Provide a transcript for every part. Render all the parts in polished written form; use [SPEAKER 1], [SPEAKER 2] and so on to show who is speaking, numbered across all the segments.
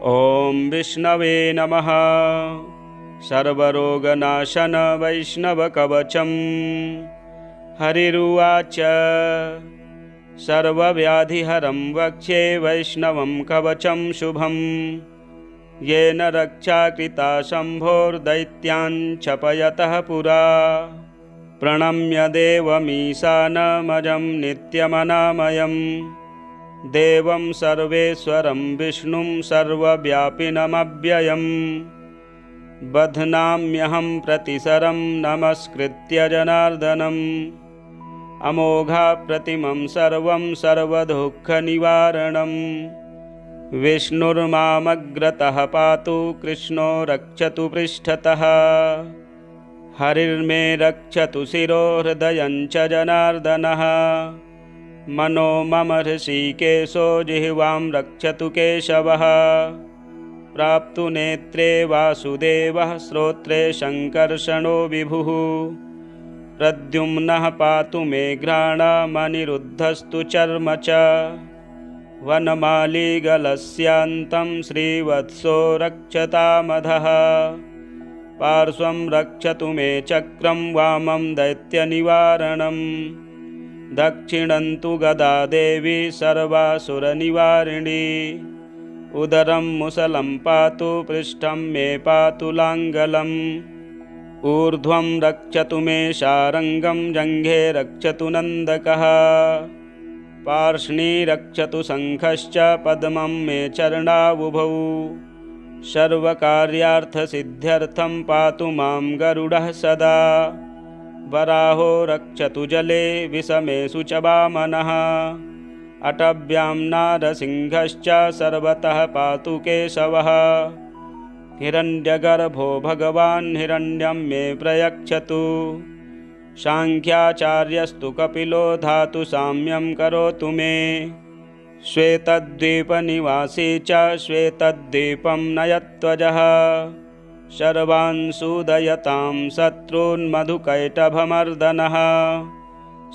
[SPEAKER 1] ॐ विष्णवे नमः। सर्वरोगनाशन वैष्णवकवचम्। हरिरुवाच सर्वव्याधिहरं वक्ष्ये वैष्णवं कवचं शुभम्। येन रक्षा कृता शम्भोर्दैत्यान् क्षपयतः पुरा। प्रणम्य देवमीशानमजं नित्यमनामयम्। देवं सर्वेश्वरं विष्णुं सर्वव्यापिनमव्ययम्। बध्नाम्यहं प्रतिसरं नमस्कृत्य जनार्दनम्। अमोघाप्रतिमं सर्वं सर्वदुःखनिवारणम्। विष्णुर्मामग्रतः पातु कृष्णो रक्षतु पृष्ठतः। हरिर्मे रक्षतु शिरो हृदयं च जनार्दनः। मनो मम ऋषिकेशो जिह्वां रक्षतु केशवः। प्राप्तु नेत्रे वासुदेवः श्रोत्रे शङ्कर्षणो विभुः। प्रद्युम्नः पातु मे घ्राणमनिरुद्धस्तु चर्म च। वनमालीगलस्यान्तं श्रीवत्सो रक्षतामधः। पार्श्वं रक्षतु मे चक्रं वामं दैत्यनिवारणम्। दक्षिणं तु गदा देवी सर्वासुरनिवारिणी। उदरं मुसलं पातु पृष्ठं मे पातु लाङ्गलम्। ऊर्ध्वं रक्षतु मे शारङ्गं जङ्घे रक्षतु नन्दकः। पार्ष्णी रक्षतु शङ्खश्च पद्मं मे चरणावुभौ। सर्वकार्यार्थसिद्ध्यर्थं पातु मां गरुडः सदा। वराहो रक्षतु जले विषमेषु च वामनः। अटव्यां नारसिंहश्च सर्वतः पातु केशवः। हिरण्यगर्भो भगवान् हिरण्यं मे प्रयच्छतु। साङ्ख्याचार्यस्तु कपिलो धातु साम्यं करोतु मे। श्वेतद्वीपनिवासी च श्वेतद्वीपं नयध्वजः। सर्वान् सूदयतां शत्रून्मधुकैटभमर्दनः।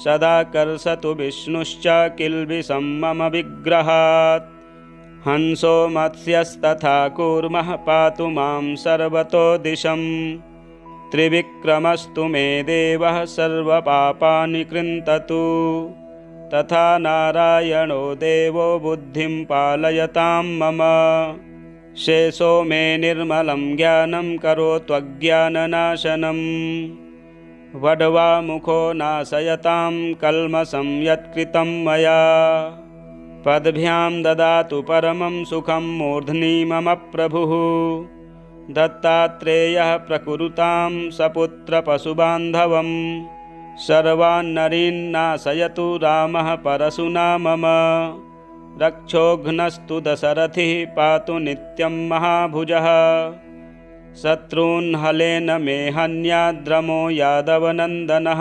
[SPEAKER 1] सदा कर्षतु विष्णुश्च किल्बिषं मम विग्रहात्। हंसो मत्स्यस्तथा कूर्मः पातु मां सर्वतो दिशम्। त्रिविक्रमस्तु मे देवः सर्वपापानि कृन्ततु। तथा नारायणो देवो बुद्धिं पालयतां मम। शेषो मे निर्मलं ज्ञानं करोत्वज्ञाननाशनम्। वड्वामुखो नाशयतां कल्मषं यत्कृतं मया। पद्भ्यां ददातु परमं सुखं मूर्ध्नि मम प्रभुः। दत्तात्रेयः प्रकुरुतां सपुत्रपशुबान्धवम्। सर्वान्नरीन्नाशयतु रामः परशुना मम। रक्षोघ्नस्तु दशरथिः पातु नित्यं महाभुजः। शत्रून् हलेन मे हन्याद्रमो यादवनन्दनः।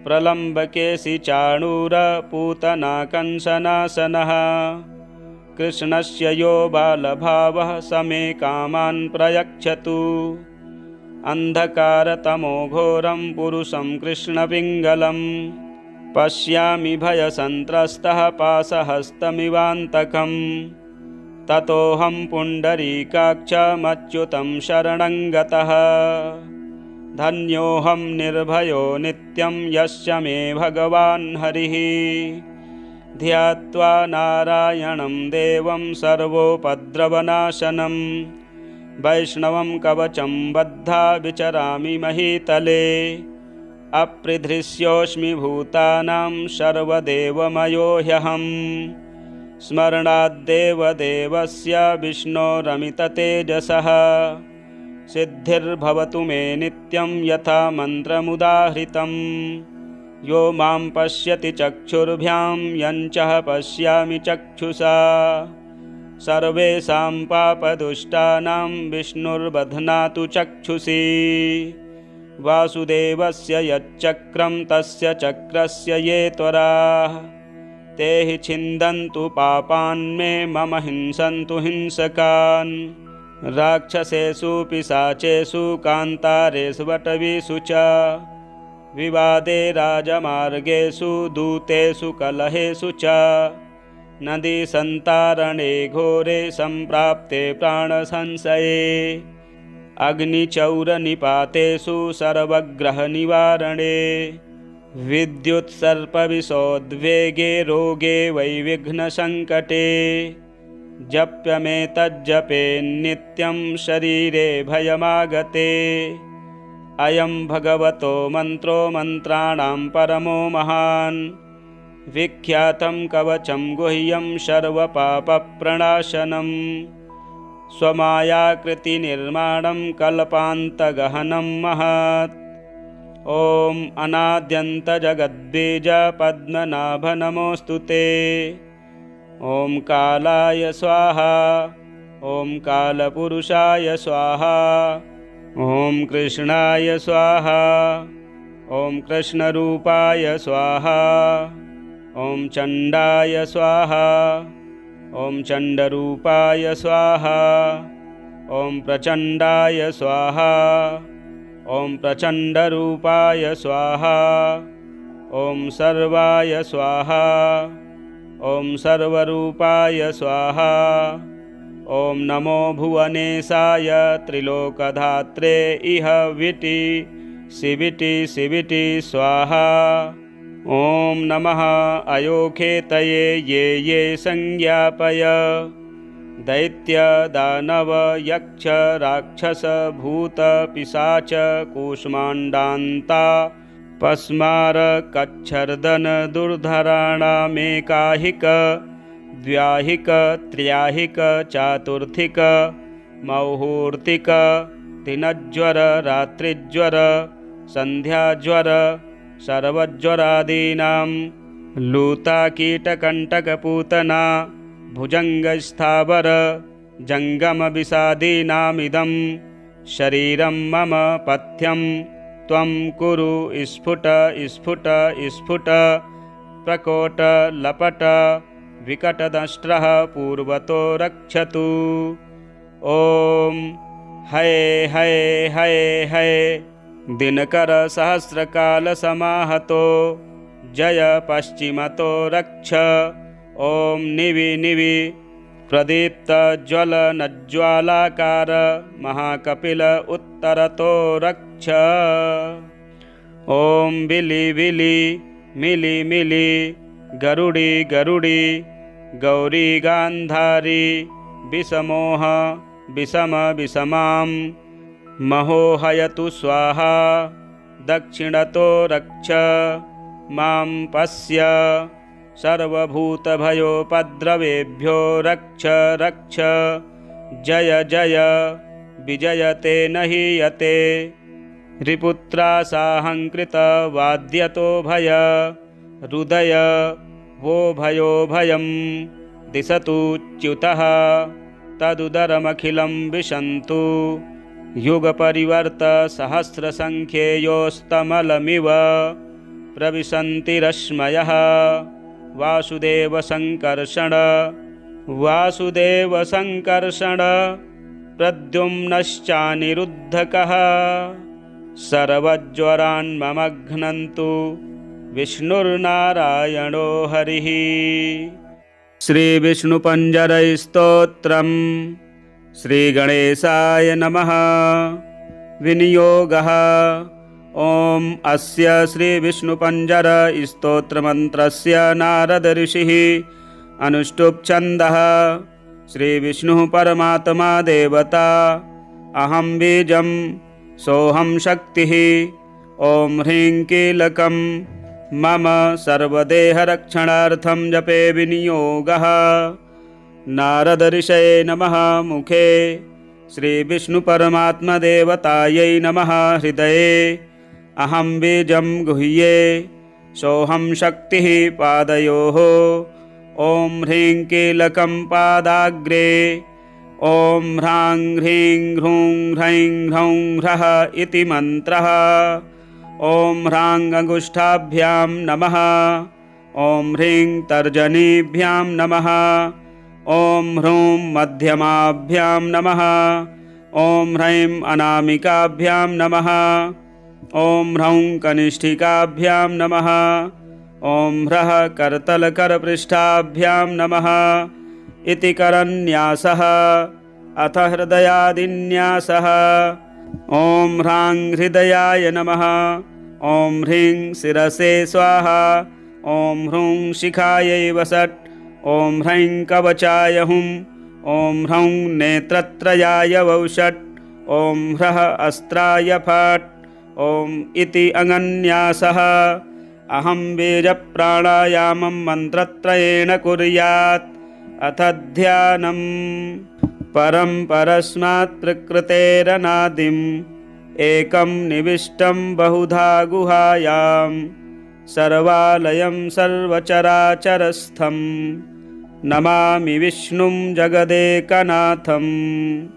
[SPEAKER 1] प्रलम्बकेशि चाणूरपूतना कंसनाशनः। कृष्णस्य यो बालभावः स मे कामान् प्रयच्छतु। अन्धकारतमो घोरं पुरुषं कृष्णपिङ्गलम्। पश्यामि भयसन्त्रस्तः पाशहस्तमिवान्तकम्। ततोऽहं पुण्डरीकाक्षमच्युतं शरणं गतः। धन्योऽहं निर्भयो नित्यं यस्य मे भगवान् हरिः। ध्यात्वा नारायणं देवं सर्वोपद्रवनाशनं। वैष्णवं कवचं बद्धा विचरामि महीतले। अपृधृष्योऽस्मि भूतानां सर्वदेवमयो ह्यहम्। स्मरणाद्देवदेवस्य विष्णोरमिततेजसः। सिद्धिर्भवतु मे नित्यं यथा मन्त्रमुदाहृतं। यो मां पश्यति चक्षुर्भ्यां यञ्चः पश्यामि चक्षुषा। सर्वेषां पापदुष्टानां विष्णुर्बध्नातु चक्षुषी। वासुदेवस्य यच्चक्रं तस्य चक्रस्य ये त्वराः। ते हि छिन्दन्तु पापान् मे मम हिंसन्तु हिंसकान्। राक्षसेषु पिशाचेषु कान्तारेषु वटवीषु च। विवादे राजमार्गेषु दूतेषु कलहेषु च। नदीसन्तारणे घोरे सम्प्राप्ते प्राणसंशये अग्निचौरनिपातेषु सर्वग्रहनिवारणे विद्युत्सर्पविषोद्वेगे रोगे वैविघ्नसङ्कटे जप्यमेतज्जपेन्नित्यं शरीरे भयमागते अयं भगवतो मन्त्रो मन्त्राणां परमो महान् विख्यातं कवचं गुह्यं सर्वपापप्रणाशनं स्वमायाकृतिनिर्माणं कल्पान्तगहनं महत् ॐ अनाद्यन्तजगद्बीजपद्मनाभ नमोऽस्तु ते ॐ कालाय स्वाहा ॐ कालपुरुषाय स्वाहा ॐ कृष्णाय स्वाहा ॐ कृष्णरूपाय स्वाहा ॐ चण्डाय स्वाहा ॐ चण्डरूपाय स्वाहा ॐ प्रचण्डाय स्वाहा ॐ प्रचण्डरूपाय स्वाहा ॐ सर्वाय स्वाहा ॐ सर्वरूपाय स्वाहा ॐ नमो भुवनेशाय त्रिलोकधात्रे इह विटि शिविटि स्वाहा ॐ नमः अयोखेतये ये ये संज्ञापय दैत्य दानव यक्ष राक्षस भूत पिशाच कूष्माण्डान्ता पस्मार कच्छर्दन दुर्धराणामेकाहिक द्व्याहिक त्र्याहिक चातुर्थिक मौहूर्तिक दिनज्वर रात्रिज्वर संध्याज्वर सर्वज्वरादीनां लूताकीटकण्टकपूतना भुजङ्गस्थावर जङ्गमविषादीनामिदं शरीरं मम पथ्यं त्वं कुरु स्फुट स्फुट स्फुट प्रकोट लपट विकटदंष्ट्रः पूर्वतो रक्षतु ॐ हय हय हय हय दिनकर सहस्रकाल समाहतो जय पश्चिमतो रक्ष ॐ निवि निवि प्रदीप्त ज्वल नज्ज्वालाकार महाकपिल उत्तरतो रक्ष ॐ बिलि बिलि मिलि मिलि गरुडि गरुडि गौरी गान्धारी विषमोह विषम विषमां महोहयतु स्वाहा दक्षिणतो रक्ष मां पश्य सर्वभूतभयोपद्रवेभ्यो रक्ष रक्ष जय जय विजयते न हीयते रिपुत्रासाहङ्कृत वाद्यतो भय हृदय वो भयो भयं दिशतुच्युतः तदुदरमखिलं विशन्तु युगपरिवर्त सहस्रसङ्ख्येयोस्तमलमिव प्रविशन्ति रश्मयः वासुदेव सङ्कर्षण प्रद्युम्नश्चानिरुद्धकः सर्वज्वरान्ममघ्नन्तु विष्णुर्नारायणो हरिः। श्रीविष्णुपञ्जरस्तोत्रम् श्रीगणेशाय नमः। विनियोगः ॐ अस्य श्रीविष्णुपञ्जर स्तोत्रमन्त्रस्य नारद ऋषिः अनुष्टुप् छन्दः। श्रीविष्णुः परमात्मा देवता अहं बीजं सोऽहं शक्तिः। ॐ ह्रीं कीलकं मम सर्वदेहरक्षणार्थं जपे विनियोगः। नारद ऋषये नमः मुखे श्रीविष्णुपरमात्मदेवतायै नमः हृदये अहं बीजं गुह्ये सोऽहं शक्तिः पादयोः। ॐ ह्रीं कीलकं पादाग्रे ॐ ह्रां ह्रीं ह्रूं ह्रैं ह्रौं ह्रः इति मन्त्रः। ॐ ह्रां अङ्गुष्ठाभ्यां नमः। ॐ ह्रीं तर्जनीभ्यां नमः। ॐ ह्रूं मध्यमाभ्यां नमः। ॐ ह्रैं अनामिकाभ्यां नमः। ॐ ह्रौं कनिष्ठिकाभ्यां नमः। ॐ ह्रः करतलकरपृष्ठाभ्यां नमः इति करन्यासः। अथ हृदयादिन्यासः। ॐ ह्रां हृदयाय नमः। ॐ ह्रीं शिरसे स्वाहा। ॐ ह्रूं शिखायै वसट्। ॐ ह्रैं कवचाय हुं। ॐ ह्रौं नेत्रत्रयाय वौषट्। ॐ ह्रः अस्त्राय फट्। ॐ इति अङ्गन्यासः। अहं बीजप्राणायामं मन्त्रत्रयेण कुर्यात्। अथ ध्यानम्। परं परस्मात् प्रकृतेरनादिम् एकं निविष्टं बहुधा गुहायां सर्वालयं सर्वचराचरस्थं नमामि विष्णुं जगदेकनाथम्।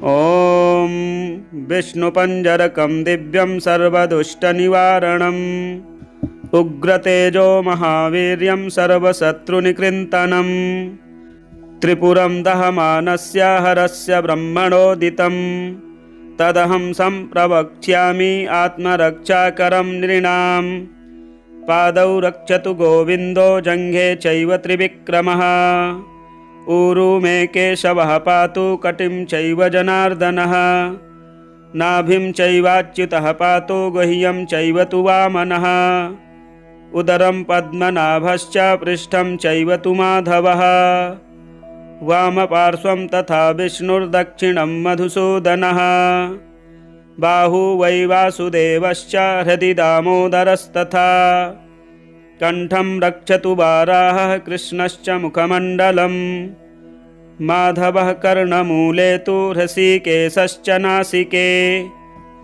[SPEAKER 1] ॐ विष्णुपञ्जरकं दिव्यं सर्वदुष्टनिवारणम् उग्रतेजो महावीर्यं सर्वशत्रुनिकृन्तनम् त्रिपुरं दहमानस्य हरस्य ब्रह्मणोदितं तदहं सम्प्रवक्ष्यामि आत्मरक्षाकरं नृणां। पादौ रक्षतु गोविन्दो जङ्घे चैव त्रिविक्रमः। ऊरू मे केशवः पातु कटिं चैव जनार्दनः। नाभिं चैवाच्युतः पातु गुह्यं चैव तु वामनः। उदरं पद्मनाभश्च पृष्ठं चैव तु माधवः। वामपार्श्वं तथा विष्णुर्दक्षिणं मधुसूदनः। बाहू वै वासुदेवश्च हृदि दामोदरस्तथा। कण्ठं रक्षतु वाराहः कृष्णश्च मुखमण्डलम्। माधवः कर्णमूले तु हृषीकेशश्च नासिके।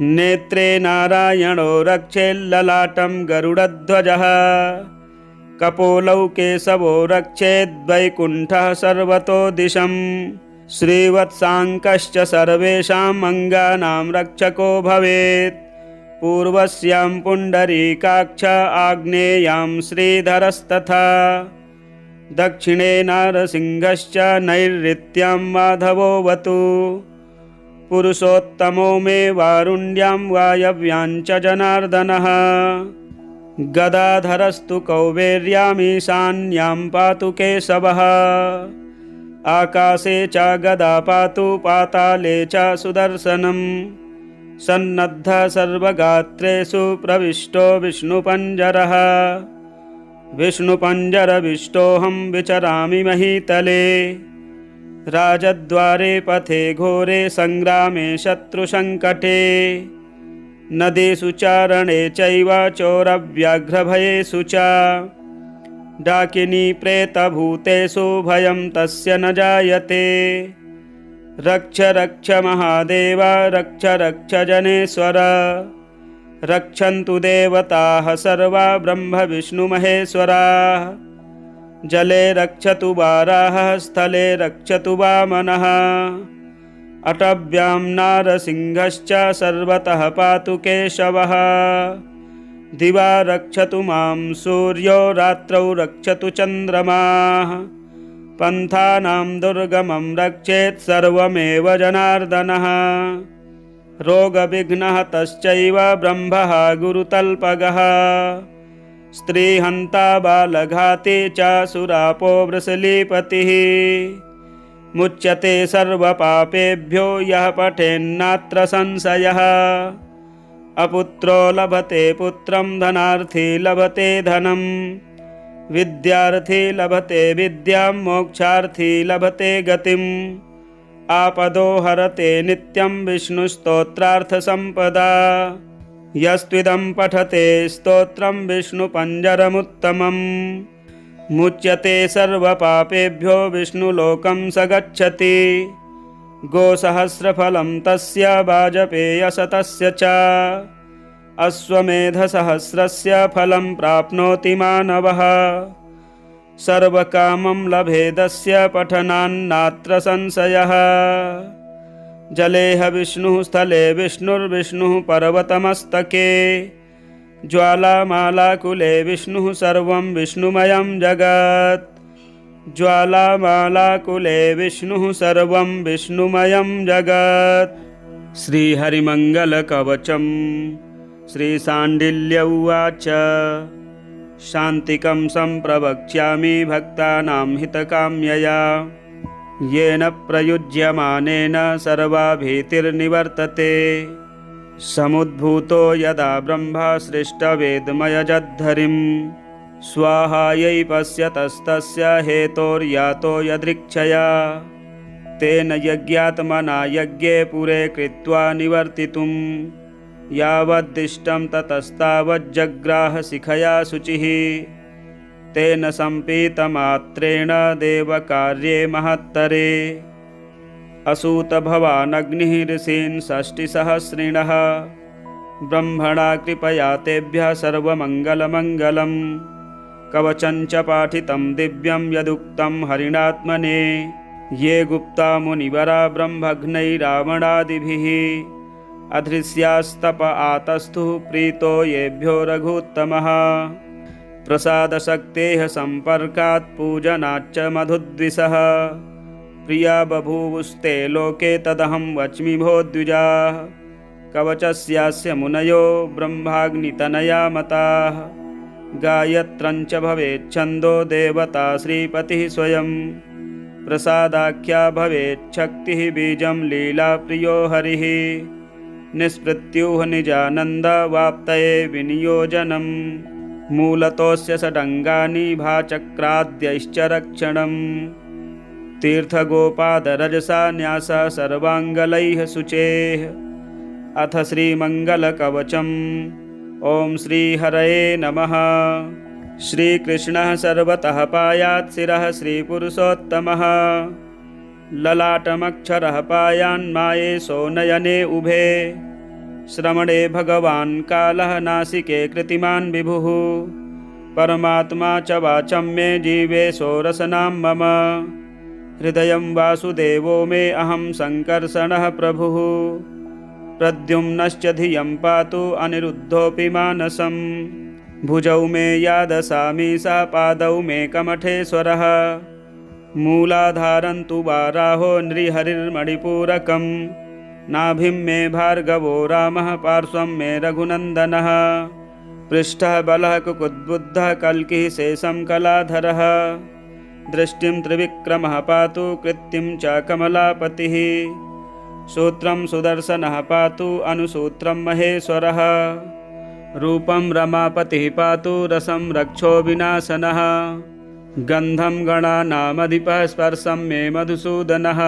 [SPEAKER 1] नेत्रे नारायणो रक्षेल्ललाटं गरुडध्वजः। कपोलौ केशवो रक्षेद्वैकुण्ठः सर्वतो दिशम्। श्रीवत्साङ्कश्च सर्वेषाम् अङ्गानां रक्षको भवेत्। पूर्वस्यां पुण्डरीकाक्ष आग्नेयां श्रीधरस्तथा। दक्षिणे नारसिंहश्च नैऋत्यां माधवोऽवतु। पुरुषोत्तमो मे वारुण्यां वायव्यां च जनार्दनः। गदाधरस्तु कौबेर्यामीशान्यां पातु केशवः। आकाशे च गदा पातु पाताले च सुदर्शनम्। सन्नद्धः सर्वगात्रेषु प्रविष्टो विष्णुपञ्जरः। विष्णुपञ्जरविष्टोऽहं विचरामि महीतले। राजद्वारे पथे घोरे सङ्ग्रामे शत्रुसङ्कटे। नदीषु चारणे चैव चोरव्याघ्रभयेषु च। डाकिनी प्रेतभूतेषु भयं तस्य न जायते। रक्ष रक्ष महादेव रक्ष रक्ष जनेश्वर। रक्षन्तु देवताः सर्वा ब्रह्मविष्णुमहेश्वराः। जले रक्षतु वाराहः स्थले रक्षतु वामनः। अटव्यां नारसिंहश्च सर्वतः पातु केशवः। दिवा रक्षतु मां सूर्यो रात्रौ रक्षतु चन्द्रमाः। पन्थानां दुर्गमं रक्षेत् सर्वमेव जनार्दनः। रोगविघ्नः तश्चैव ब्रह्मः गुरुतल्पगः। स्त्रीहन्ता बालघाती च सुरापो वृषलीपतिः। मुच्यते सर्वपापेभ्यो यः पठेन्नात्र संशयः। अपुत्रो लभते पुत्रं धनार्थी लभते धनम्। विद्यार्थी लभते विद्यां मोक्षार्थी लभते गतिम्। आपदो हरते नित्यं विष्णुस्तोत्रार्थसम्पदा। यस्त्विदं पठते स्तोत्रं विष्णुपञ्जरमुत्तमम्। मुच्यते सर्वपापेभ्यो विष्णुलोकं स गच्छति। गोसहस्रफलं तस्य वाजपेयशतस्य च। अश्वमेधसहस्रस्य फलं प्राप्नोति मानवः। सर्वकामं लभेदस्य पठनान्नात्र संशयः। जलेह विष्णुः स्थले विष्णुर्विष्णुः पर्वतमस्तके। ज्वालामालाकुले विष्णुः सर्वं विष्णुमयं जगत्। ज्वालामालाकुले विष्णुः सर्वं विष्णुमयं जगत्। श्रीहरिमङ्गलकवचम्। श्रीशाण्डिल्य उवाच। शान्तिकं सम्प्रवक्ष्यामि भक्तानां हितकाम्यया। येन प्रयुज्यमानेन सर्वा भीतिर्निवर्तते। समुद्भूतो यदा ब्रह्मा सृष्टवेदमयजद्धरिं स्वाहायै पश्यतस्तस्य हेतोर्यातो यदृच्छया। तेन यज्ञात्मना यज्ञे पुरे कृत्वा निवर्तितुं यावद्दिष्टं ततस्तावज्जग्राह शिखया शुचिः। तेन सम्पीतमात्रेण देवकार्ये महत्तरे। असूतभवानग्निः ऋषीन् षष्टिसहस्रिणः ब्रह्मणा कृपया तेभ्यः सर्वमङ्गलमङ्गलम्। कवचं च पाठितं दिव्यं यदुक्तं हरिणात्मने। ये गुप्ता मुनिवरा ब्रह्मघ्नैरावणादिभिः अधृष्यास्तप आतस्थुः प्रीतो येभ्यो रघुत्तमः। प्रसादशक्तेः सम्पर्कात् पूजनाच्च मधुद्विषः। प्रिया बभूवुस्ते लोके तदहं वच्मि भो द्विजाः। कवचस्यास्य मुनयो ब्रह्माग्नितनया मताः। गायत्रञ्च भवेच्छन्दो देवता श्रीपतिः स्वयं। प्रसादाख्या भवेच्छक्तिः बीजं लीलाप्रियो हरिः। निष्पृत्युः निजानन्दवाप्तये विनियोजनम्। मूलतोऽस्य षडङ्गानि भाचक्राद्यैश्च रक्षणम्। तीर्थगोपादरजसा न्यासः सर्वाङ्गलैः शुचेः। अथ श्रीमङ्गलकवचम्। ॐ श्रीहरये नमः। श्रीकृष्णः सर्वतः पायात् शिरः श्रीपुरुषोत्तमः। ललाटमक्षरः पायान्मायेशो नयने उभे। श्रवणे भगवान् कालः नासिके कृतिमान् विभुः। परमात्मा च वाचं मे जीवेशो रसनां मम। हृदयं वासुदेवो मे अहं सङ्कर्षणः प्रभुः। प्रद्युम्नश्च धियं पातु अनिरुद्धोऽपि मानसम्। भुजौ मे यादसामि सा पादौ मे कमठेश्वरः। मूलाधारं तु वाराहो नृहरिर्मणिपूरकम्। नाभिं मे भार्गवो रामः पार्श्वं मे रघुनन्दनः। पृष्ठः बलः कुकुद्बुद्धः कल्किः शेषं कलाधरः। दृष्टिं त्रिविक्रमः पातु कृत्तिं च कमलापतिः। सूत्रं सुदर्शनः पातु अनुसूत्रं महेश्वरः। रूपं रमापतिः पातु रसं रक्षो विनाशनः। गन्धं गणानामधिपः स्पर्शं मे मधुसूदनः।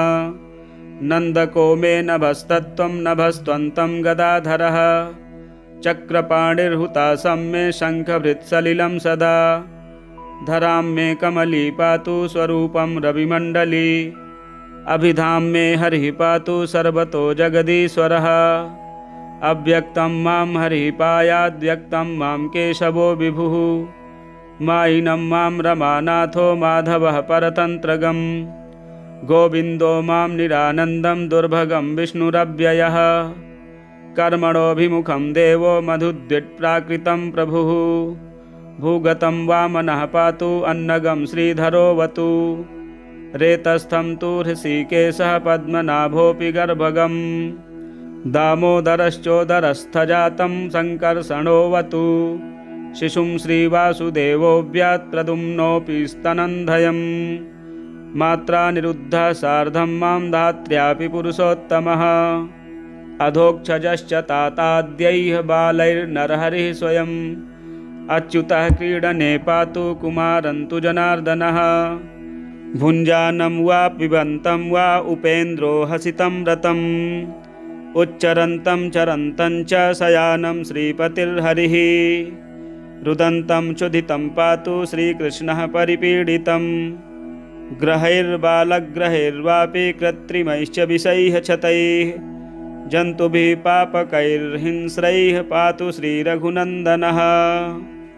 [SPEAKER 1] नन्दको मे नभस्तत्त्वं नभस्त्वन्तं गदाधरः। चक्रपाणिर्हुतासं मे शङ्खभृत्सलिलं सदा। धरां मे कमली पातु स्वरूपं रविमण्डली। अभिधां मे हरिः पातु सर्वतो जगदीश्वरः। अव्यक्तं मां हरिः पायाद्व्यक्तं मां केशवो विभुः। मायिनं मां रमानाथो माधवः परतन्त्रगम्। गोविन्दो मां निरानन्दं दुर्भगं विष्णुरव्ययः। कर्मणोऽभिमुखं देवो मधुद्विट्प्राकृतं प्रभुः। भूगतं वामनः पातु अन्नगं श्रीधरोऽवतु। रेतस्थं तु हृषीकेशः पद्मनाभोऽपि गर्भगम्। दामोदरश्चोदरस्थजातं सङ्कर्षणोऽवतु। शिशुं श्रीवासुदेवोऽव्यात् प्रद्युम्नोऽपि स्तनन्धयम्। मात्रा निरुद्धः सार्धं मां धात्र्यापि पुरुषोत्तमः। अधोक्षजश्च ताताद्यैः बालैर्नरहरिः स्वयम्। अच्युतः क्रीडने पातु कुमारं तु जनार्दनः। भुञ्जानं वा पिबन्तं वा उपेन्द्रो हसितं रतम्। उच्चरन्तं चरन्तं च शयानं श्रीपतिर्हरिः। रुदन्तं क्षुधितं पातु श्रीकृष्णः परिपीडितम्। ग्रहैर्बालग्रहैर्वापि कृत्रिमैश्च विषैः क्षतैः। जन्तुभिः पापकैर्हिंस्रैः पातु श्रीरघुनन्दनः।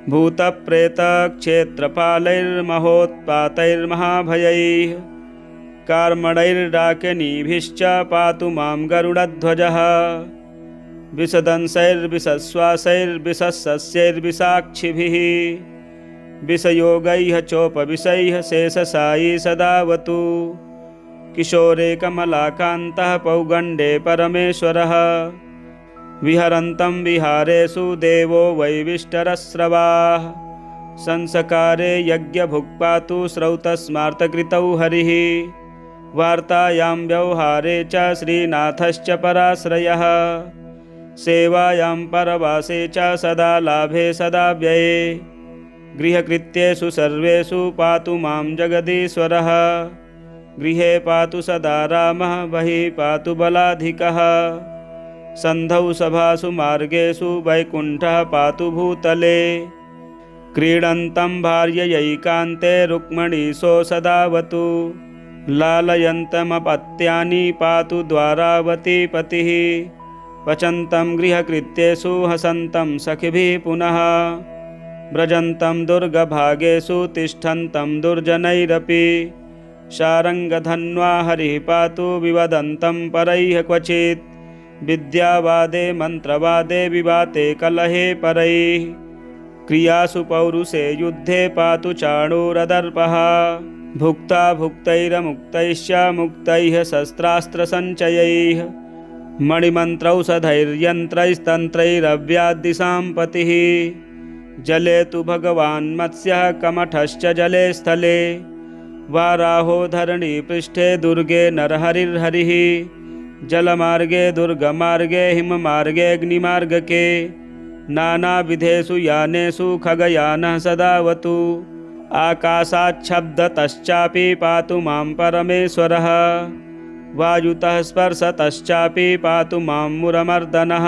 [SPEAKER 1] भूतप्रेतक्षेत्रपालैर्महोत्पातैर्महाभयैः। कार्मणैर्डाकिनीभिश्च पातु मां गरुडध्वजः। विषदंशैर्विषश्वासैर्विषसस्यैर्विषाक्षिभिः। विषयोगैः चोपविषैः शेषशायी सदावतु। किशोरे कमलाकान्तः पौगण्डे परमेश्वरः। विहरन्तं विहारेषु देवो वैविष्टरस्रवाः। संसकारे यज्ञभुक् पातु श्रौतस्मार्तकृतौ हरिः वार्तायां व्यवहारे च श्रीनाथश्च पराश्रयः सेवायां परवासे च सदा लाभे सदा व्यये गृहकृत्येषु सर्वेषु पातु मां जगदीश्वरः गृहे पातु सदा रामः बहिः पातु बलाधिकः सन्धौ सभासु मार्गेषु वैकुण्ठः पातु भूतले क्रीडन्तं भार्ययैकान्ते रुक्मिणीशो सदावतु लालयन्तमपत्यानि पातु द्वारावती पतिः पचन्तं गृहकृत्येषु हसन्तं सखिभिः पुनः व्रजन्तं दुर्गभागेषु तिष्ठन्तं दुर्जनैरपि शारङ्गधन्वा हरिः पातु विवदन्तं परैः क्वचित् विद्यावादे मन्त्रवादे विवाते कलहे परैः क्रियासु पौरुषे युद्धे पातु चाणूरदर्पः भुक्ता भुक्तैरमुक्तैश्च मुक्तैः शस्त्रास्त्रसञ्चयैः मणिमन्त्रौषधैर्यन्त्रैस्तन्त्रैरव्याद्दिशां पतिः जले तु भगवान् मत्स्यः कमठश्च जले स्थले वाराहो धरणीपृष्ठे दुर्गे नरहरिर्हरिः जलमार्गे दुर्गमार्गे हिममार्गे अग्निमार्गके नानाविधेषु यानेषु खगयानः सदावतु आकाशाच्छब्दतश्चापि पातु मां परमेश्वरः वायुतः स्पर्शतश्चापि पातु मां मुरमर्दनः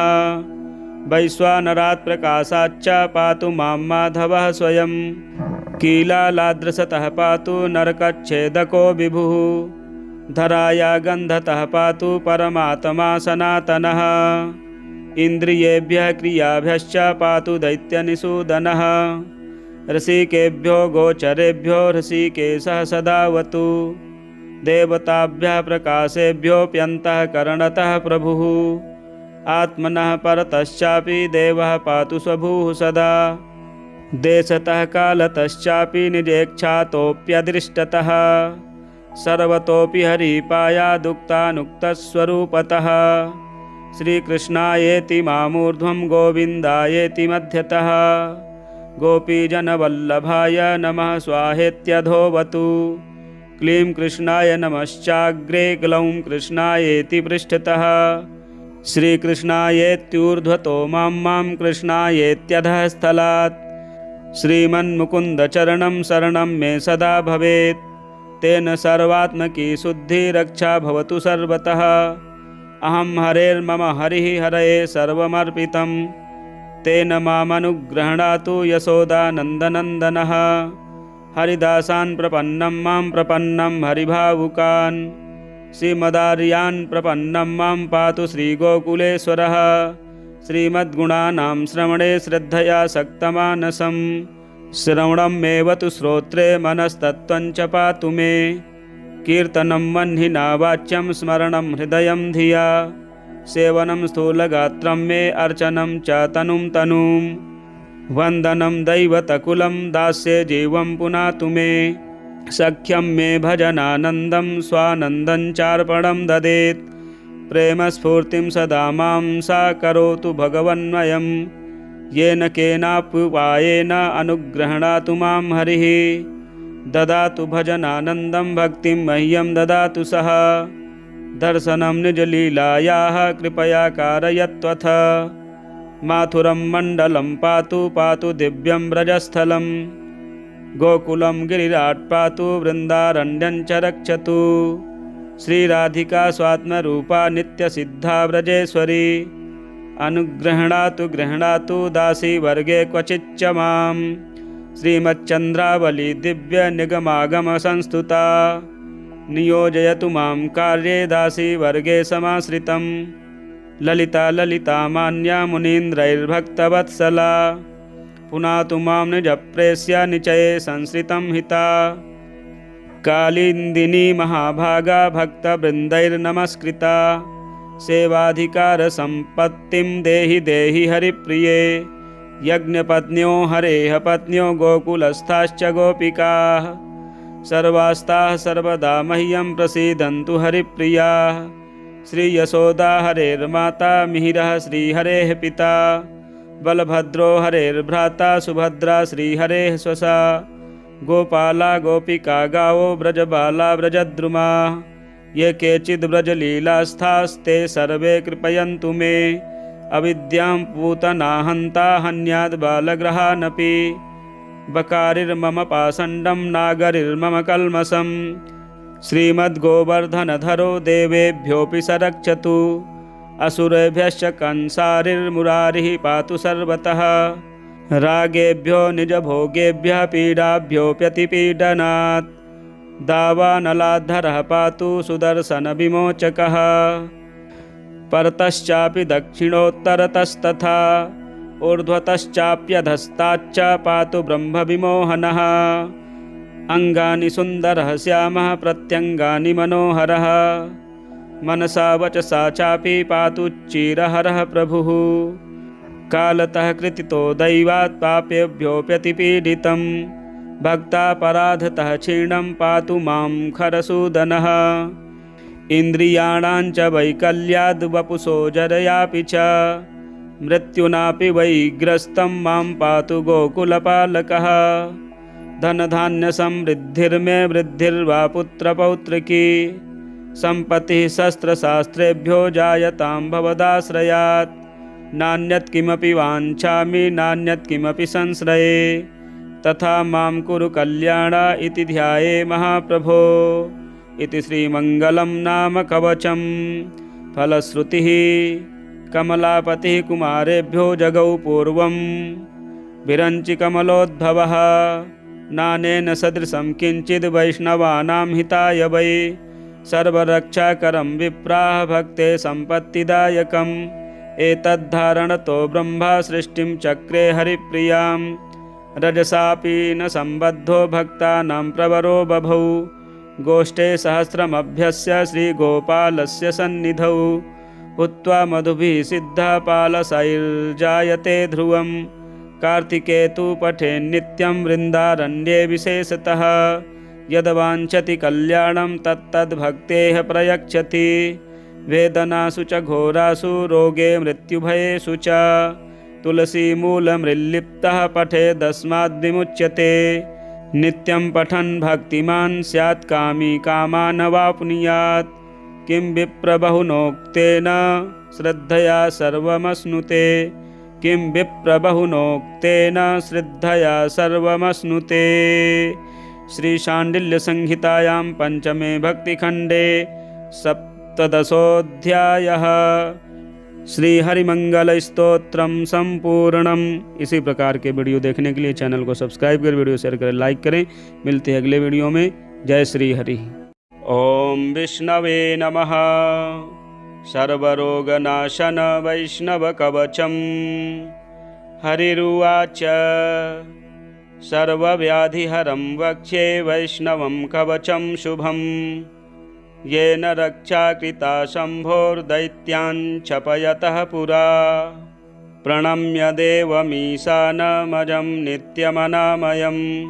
[SPEAKER 1] वैश्वानरात् प्रकाशाच्च पातु मां माधवः स्वयं कीलालाद्रसतः पातु नरकच्छेदको विभुः धराया गन्धतः पातु परमात्मा सनातनः इन्द्रियेभ्यः क्रियाभ्यश्च पातु दैत्यनिषूदनः ऋषिकेभ्यो गोचरेभ्यो ऋषिकेशः सदावतु देवताभ्यः प्रकाशेभ्योऽप्यन्तःकरणतः प्रभुः आत्मनः परतश्चापि देवः पातु स्वभूः सदा देशतः कालतश्चापि निजेक्षातोऽप्यदृष्टतः सर्वतोऽपि हरिपायादुक्तानुक्तस्वरूपतः श्रीकृष्णायेति मामूर्ध्वं गोविन्दायेति मध्यतः गोपीजनवल्लभाय नमः स्वाहेत्यधोवतु क्लीं कृष्णाय नमश्चाग्रे ग्लौं कृष्णायेति पृष्ठतः श्रीकृष्णायेत्यूर्ध्वतो मां कृष्णायेत्यधः स्थलात् श्रीमन्मुकुन्दचरणं शरणं मे सदा भवेत् तेन सर्वात्मकी शुद्धिरक्षा भवतु सर्वतः अहं हरेर्मम हरिः हरये सर्वमर्पितं तेन मामनुगृह्णातु यशोदानन्दनन्दनः हरिदासान् प्रपन्नं मां प्रपन्नं हरिभावुकान् श्रीमदार्यान् प्रपन्नं मां पातु श्रीगोकुलेश्वरः श्रीमद्गुणानां श्रवणे श्रद्धया सक्तमानसं श्रवणमेव तु श्रोत्रे मनस्तत्त्वं च पातु मे कीर्तनं वह्निना वाच्यं स्मरणं हृदयं धिया सेवनं स्थूलगात्रं मे अर्चनं च तनुं तनूं वन्दनं दैवतकुलं दास्ये जीवं पुनातु मे सख्यं मे भजनानन्दं स्वानन्दं चार्पणं ददेत् प्रेमस्फूर्तिं सदा मां सा करोतु भगवन्मयं येन केनाप्युपायेन अनुगृह्णातु मां हरिः ददातु भजनानन्दं भक्तिं मह्यं ददातु सः दर्शनं निजलीलायाः कृपया कारयत्वथ माथुरं मण्डलं पातु पातु दिव्यं व्रजस्थलं गोकुलं गिरिराट् पातु वृन्दारण्यं च रक्षतु श्रीराधिका स्वात्मरूपा नित्यसिद्धा व्रजेश्वरी अनुगृह्णातु गृह्णातु दासीवर्गे क्वचिच्च मां श्रीमच्चन्द्रावली दिव्यनिगमागमसंस्तुता नियोजयतु मां कार्ये दासीवर्गे समाश्रितं ललिता ललिता मान्या मुनीन्द्रैर्भक्तवत्सला पुनातु मां निजप्रेस्य निचये संश्रितं हिता कालिन्दिनी महाभागा भक्तवृन्दैर्नमस्कृता सेवाधिकारसम्पत्तिं देहि देहि हरिप्रिये यज्ञपत्न्यो हरेः पत्न्यो गोकुलस्थाश्च गोपिकाः सर्वास्ताः सर्वदा मह्यं प्रसीदन्तु हरिप्रियाः श्रीयशोदा हरेर्माता मिहिरः श्रीहरेः पिता बलभद्रो हरेर्भ्राता सुभद्रा श्रीहरेः स्वसा गोपाला गोपिका गावो व्रजबाला व्रजद्रुमा ये केचिद् व्रजलीलास्थास्ते सर्वे कृपयन्तु मे अविद्यां पूतना हन्ता हन्याद् बालग्रहानपि बकारिर्मम पाषण्डं नागरिर्मम कल्मषम् श्रीमद्गोवर्धनधरो देवेभ्योऽपि स रक्षतु असुरेभ्यश्च कंसारिर्मुरारिः पातु सर्वतः रागेभ्यो निजभोगेभ्यः पीडाभ्योऽप्यतिपीडनात् दावानलाद्धरः पातु सुदर्शनविमोचकः परतश्चापि दक्षिणोत्तरतस्तथा ऊर्ध्वतश्चाप्यधस्ताच्च पातु ब्रह्मविमोहनः अङ्गानि सुन्दरः श्यामः प्रत्यङ्गानि मनोहरः मनसा वचसा चापि पातु चिरहरः प्रभुः कालतः कृतितो दैवात् पापेभ्योऽप्यतिपीडितं भक्तापराधतः क्षीणं पातु मां खरसूदनः इन्द्रियाणां च वैकल्याद् वपुषो जरयापि च मृत्युनापि वैग्रस्तं मां पातु गोकुलपालकः धनधान्यसमृद्धिर्मे वृद्धिर्वा पुत्रपौत्रिकी सम्पत्तिः शस्त्रशास्त्रेभ्यो जायतां भवदाश्रयात् नान्यत् किमपि वाञ्छामि नान्यत् किमपि संश्रये तथा मां कुरु कल्याण इति ध्याये महाप्रभो इति श्रीमङ्गलं नाम कवचं फलश्रुतिः कमलापतिः कुमारेभ्यो जगौ पूर्वं विरञ्चिकमलोद्भवः नानेन सदृशं किञ्चिद् वैष्णवानां हिताय वै सर्वरक्षाकरं विप्राः भक्ते सम्पत्तिदायकम् एतद्धारणतो ब्रह्मा सृष्टिं चक्रे हरिप्रियां रजसापि न सम्बद्धो भक्तानां प्रवरो बभौ गोष्ठे सहस्रमभ्यस्य श्रीगोपालस्य सन्निधौ हुत्वा मधुभिः सिद्धपालसैर्जायते ध्रुवं कार्तिके तु पठेन्नित्यं वृन्दारण्ये विशेषतः यद्वाञ्छति कल्याणं तत्तद्भक्तेः प्रयच्छति वेदनासु च घोरासु रोगे मृत्युभयेषु च तुलसीमूलमृल्लिप्तः पठेदस्माद्विमुच्यते नित्यं पठन् भक्तिमान् स्यात् कामी कामानवाप्नुयात् किं विप्रबहुनोक्तेन श्रद्धया सर्वमश्नुते किं विप्रबहुनोक्तेन श्रद्धया सर्वमश्नुते। श्रीशाण्डिल्यसंहितायां पंचमे भक्तिखण्डे सप्तदशोऽध्यायः। श्रीहरिमंगलस्तोत्रम संपूर्णम। इसी प्रकार के वीडियो देखने के लिए चैनल को सब्सक्राइब करें, वीडियो शेयर करें, लाइक करें। मिलते हैं अगले वीडियो में। जय श्री हरि। ओम विष्णवे नमः। सर्वरोगनाशन वैष्णवकवचम्। हरिरुवाच सर्वव्याधिहरं वक्ष्ये वैष्णवं कवचं शुभम्। येन रक्षा कृता शम्भोर्दैत्यान् क्षपयतः पुरा। प्रणम्य देवमीशानमजं नित्यमनामयं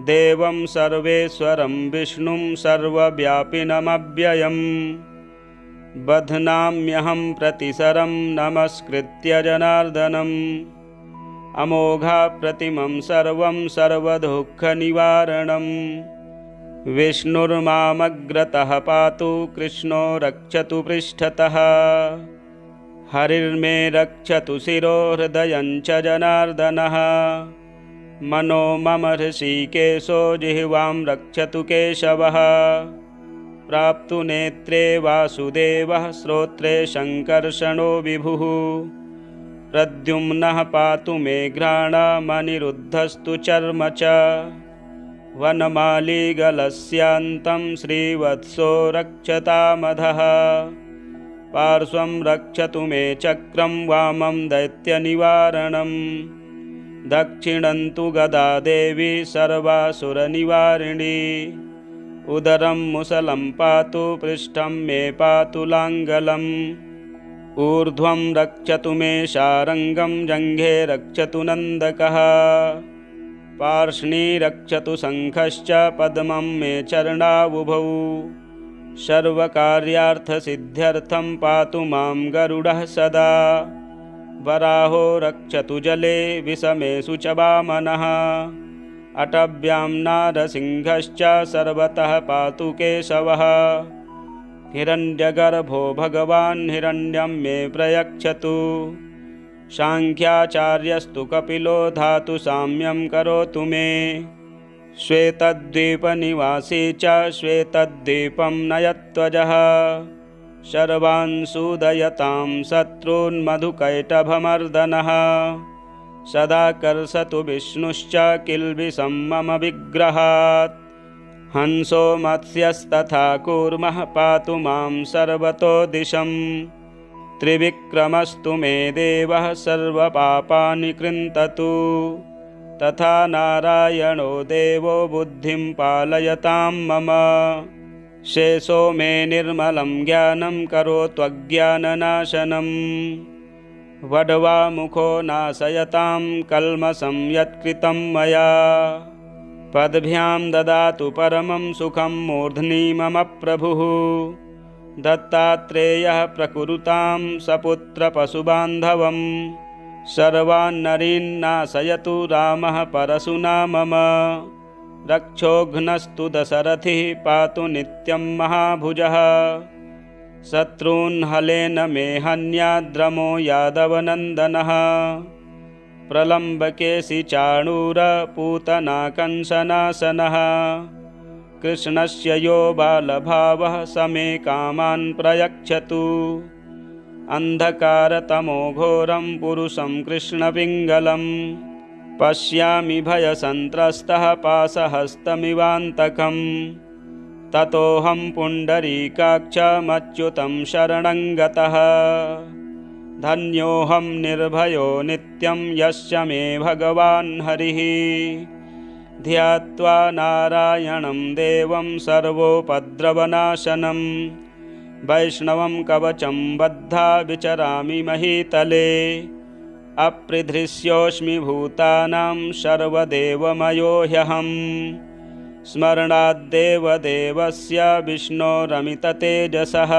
[SPEAKER 1] देवं सर्वेश्वरं विष्णुं सर्वव्यापिनमव्ययम्। बध्नाम्यहं प्रतिसरं नमस्कृत्य जनार्दनम्। अमोघाप्रतिमं सर्वं सर्वदुःखनिवारणम्। विष्णुर्मामग्रतः पातु कृष्णो रक्षतु पृष्ठतः। हरिर्मे रक्षतु शिरो हृदयं च जनार्दनः। मनो मम ऋषिकेशो जिह्वां रक्षतु केशवः। प्राप्तु नेत्रे वासुदेवः श्रोत्रे शङ्कर्षणो विभुः। प्रद्युम्नः पातु मे घ्राणमनिरुद्धस्तु चर्म च। वनमालीगलस्यान्तं श्रीवत्सो रक्षतामधः। पार्श्वं रक्षतु मे चक्रं वामं दैत्यनिवारणम्। दक्षिणं तु गदा देवी सर्वासुरनिवारिणी। उदरं मुसलं पातु पृष्ठं मे पातु लाङ्गलम्। ऊर्ध्वं रक्षतु मे शारङ्गं जङ्घे रक्षतु नन्दकः। पार्ष्णी रक्षतु शङ्खश्च पद्मं मे चरणावुभौ। सर्वकार्यार्थसिद्ध्यर्थं पातु मां गरुडः सदा। वराहो रक्षतु जले विषमेषु च वामनः अटव्यां नारसिंहश्च सर्वतः पातु केशवः हिरण्यगर्भो भगवान् हिरण्यं मे प्रयच्छतु सांख्याचार्यस्तु कपिलो धातु साम्यं करोतु मे श्वेतद्वीपनिवासी च श्वेतद्वीपं नयत्वजः सर्वान् सूदयतां शत्रून्मधुकैटभमर्दनः सदा कर्षतु विष्णुश्च किल्बिषं मम विग्रहात् हंसो मत्स्यस्तथा कूर्मः पातु मां सर्वतो दिशम् त्रिविक्रमस्तु मे देवः सर्वपापानि कृन्ततु तथा नारायणो देवो बुद्धिं पालयतां मम शेषो मे निर्मलं ज्ञानं करोत्वज्ञाननाशनम् वड्वामुखो नाशयतां कल्मषं यत्कृतं मया पद्भ्यां ददातु परमं सुखं मूर्ध्नि मम प्रभुः दत्तात्रेयः प्रकुरुतां सपुत्रपशुबान्धवम् सर्वान्नरीन् नाशयतु रामः परशुना मम रक्षोघ्नस्तु दशरथिः पातु नित्यं महाभुजः शत्रून् हलेन मे हन्याद्रमो यादवनन्दनः प्रलम्बकेशि चाणूरपूतना कंसनाशनः कृष्णस्य यो बालभावः स मे कामान् प्रयच्छतु अन्धकारतमो घोरं पुरुषं कृष्णपिङ्गलं पश्यामि भयसन्त्रस्तः पाशहस्तमिवान्तकम् ततोऽहं पुण्डरीकाक्षमच्युतं शरणं गतः धन्योऽहं निर्भयो नित्यं यस्य मे भगवान् हरिः ध्यात्वा नारायणं देवं सर्वोपद्रवनाशनं वैष्णवं कवचं बद्धा विचरामि महीतले अप्रीदृश्योऽस्मि भूतानां सर्वदेवमयो ह्यहम् स्मरणाद्देवदेवस्य विष्णोरमिततेजसः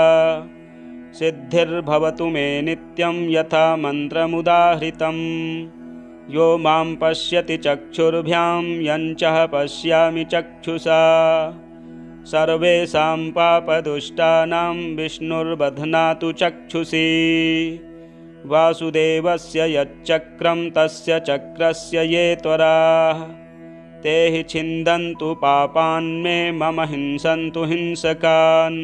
[SPEAKER 1] सिद्धिर्भवतु मे नित्यं यथा मन्त्रमुदाहृतम् यो मां पश्यति चक्षुर्भ्यां यञ्चः पश्यामि चक्षुषा सर्वेषां पापदुष्टानां विष्णुर्बध्नातु चक्षुषी वासुदेवस्य यच्चक्रं तस्य चक्रस्य ये त्वराः ते हि छिन्दन्तु पापान्मे मम हिंसन्तु हिंसकान्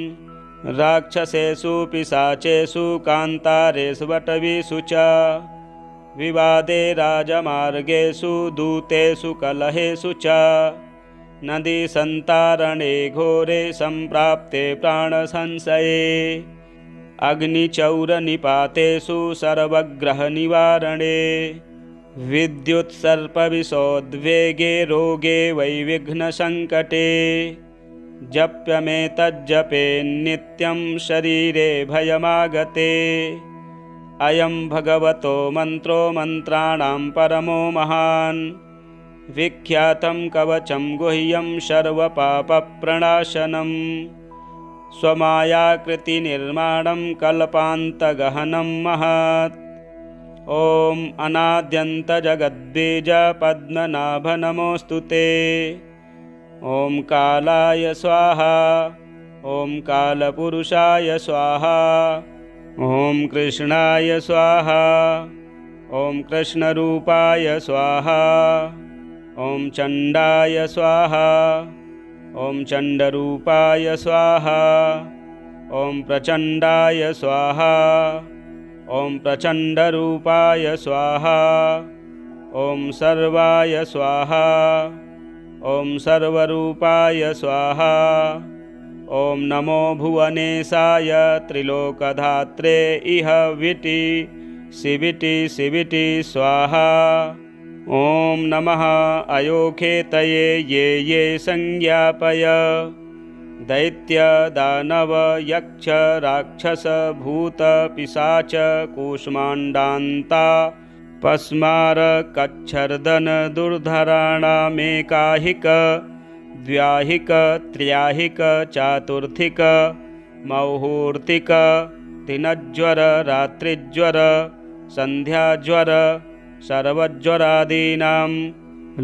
[SPEAKER 1] राक्षसेषु पिशाचेषु कान्तारेषु वटवीषु च विवादे राजमार्गेषु दूतेषु कलहेषु च नदीसन्तारणे घोरे सम्प्राप्ते प्राणसंशये अग्निचौरनिपातेषु सर्वग्रहनिवारणे विद्युत्सर्पविषोद्वेगे रोगे वैविघ्नसङ्कटे जप्यमेतज्जपेन्नित्यं शरीरे भयमागते अयं भगवतो मन्त्रो मन्त्राणां परमो महान् विख्यातं कवचं गुह्यं सर्वपापप्रणाशनं स्वमायाकृतिनिर्माणं कल्पान्तगहनं महत् ॐ अनाद्यन्तजगद्बीजपद्मनाभ नमोऽस्तु ते ॐ कालाय स्वाहा ॐ कालपुरुषाय स्वाहा ॐ कृष्णाय स्वाहा ॐ कृष्णरूपाय स्वाहा ॐ चण्डाय स्वाहा ॐ चण्डरूपाय स्वाहा ॐ प्रचण्डाय स्वाहा ॐ प्रचण्डरूपाय स्वाहा ॐ सर्वाय स्वाहा ॐ सर्वरूपाय स्वाहा ॐ नमो भुवनेशाय त्रिलोकधात्रे इह विटि शिविटि स्वाहा ॐ नमः अयोखेतये ये ये संज्ञापय दैत्य दानव यक्ष राक्षस भूत पिशाच कूष्माण्डान्ता पस्मार कच्छर्दन दुर्धराणामेकाहिक द्व्याहिक त्र्याहिक चातुर्थिक मौहूर्तिक दिनज्वर रात्रिज्वर सन्ध्याज्वर सर्वज्वरादीनां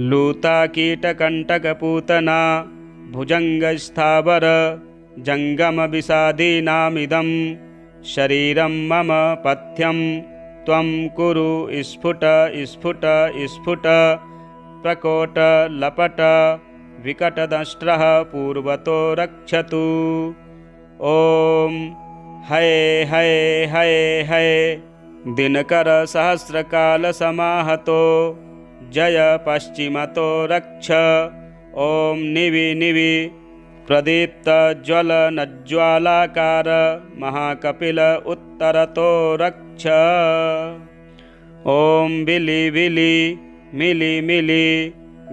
[SPEAKER 1] लूताकीटकण्टकपूतना भुजङ्गस्थावर जङ्गमविषादीनामिदं शरीरं मम पथ्यं त्वं कुरु स्फुट स्फुट स्फुट प्रकोट लपट विकटदंष्ट्रः पूर्वतो रक्षतु। ॐ हये हये हये हये दिनकर सहस्रकाल समाहतो जय पश्चिमतो रक्ष। ॐ निवि निवि प्रदीप्त ज्वल नज्ज्वालाकार महाकपिल उत्तरतो रक्ष। ॐ बिलि बिलि मिलि मिलि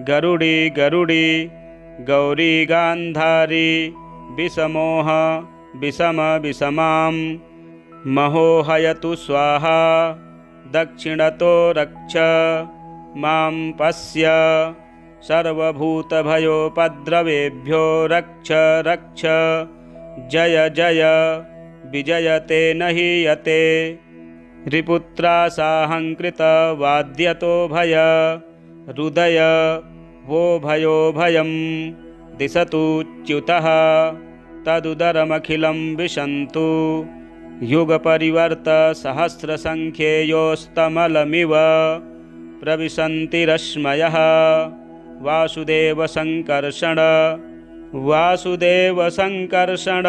[SPEAKER 1] गरुडि गरुडि गौरी गान्धारी विषमोह विषम विषमां महोहयतु स्वाहा दक्षिणतो रक्ष मां पश्य सर्वभूतभयोपद्रवेभ्यो रक्ष रक्ष। जय जय विजयते न हीयते रिपुत्रासाहङ्कृत वाद्यतो भय हृदय वो भयो भयं दिशतु च्युतः तदुदरमखिलं विशन्तु युगपरिवर्त सहस्रसङ्ख्येयोस्तमलमिव प्रविशन्ति रश्मयः वासुदेव संकर्षण वासुदेव संकर्षण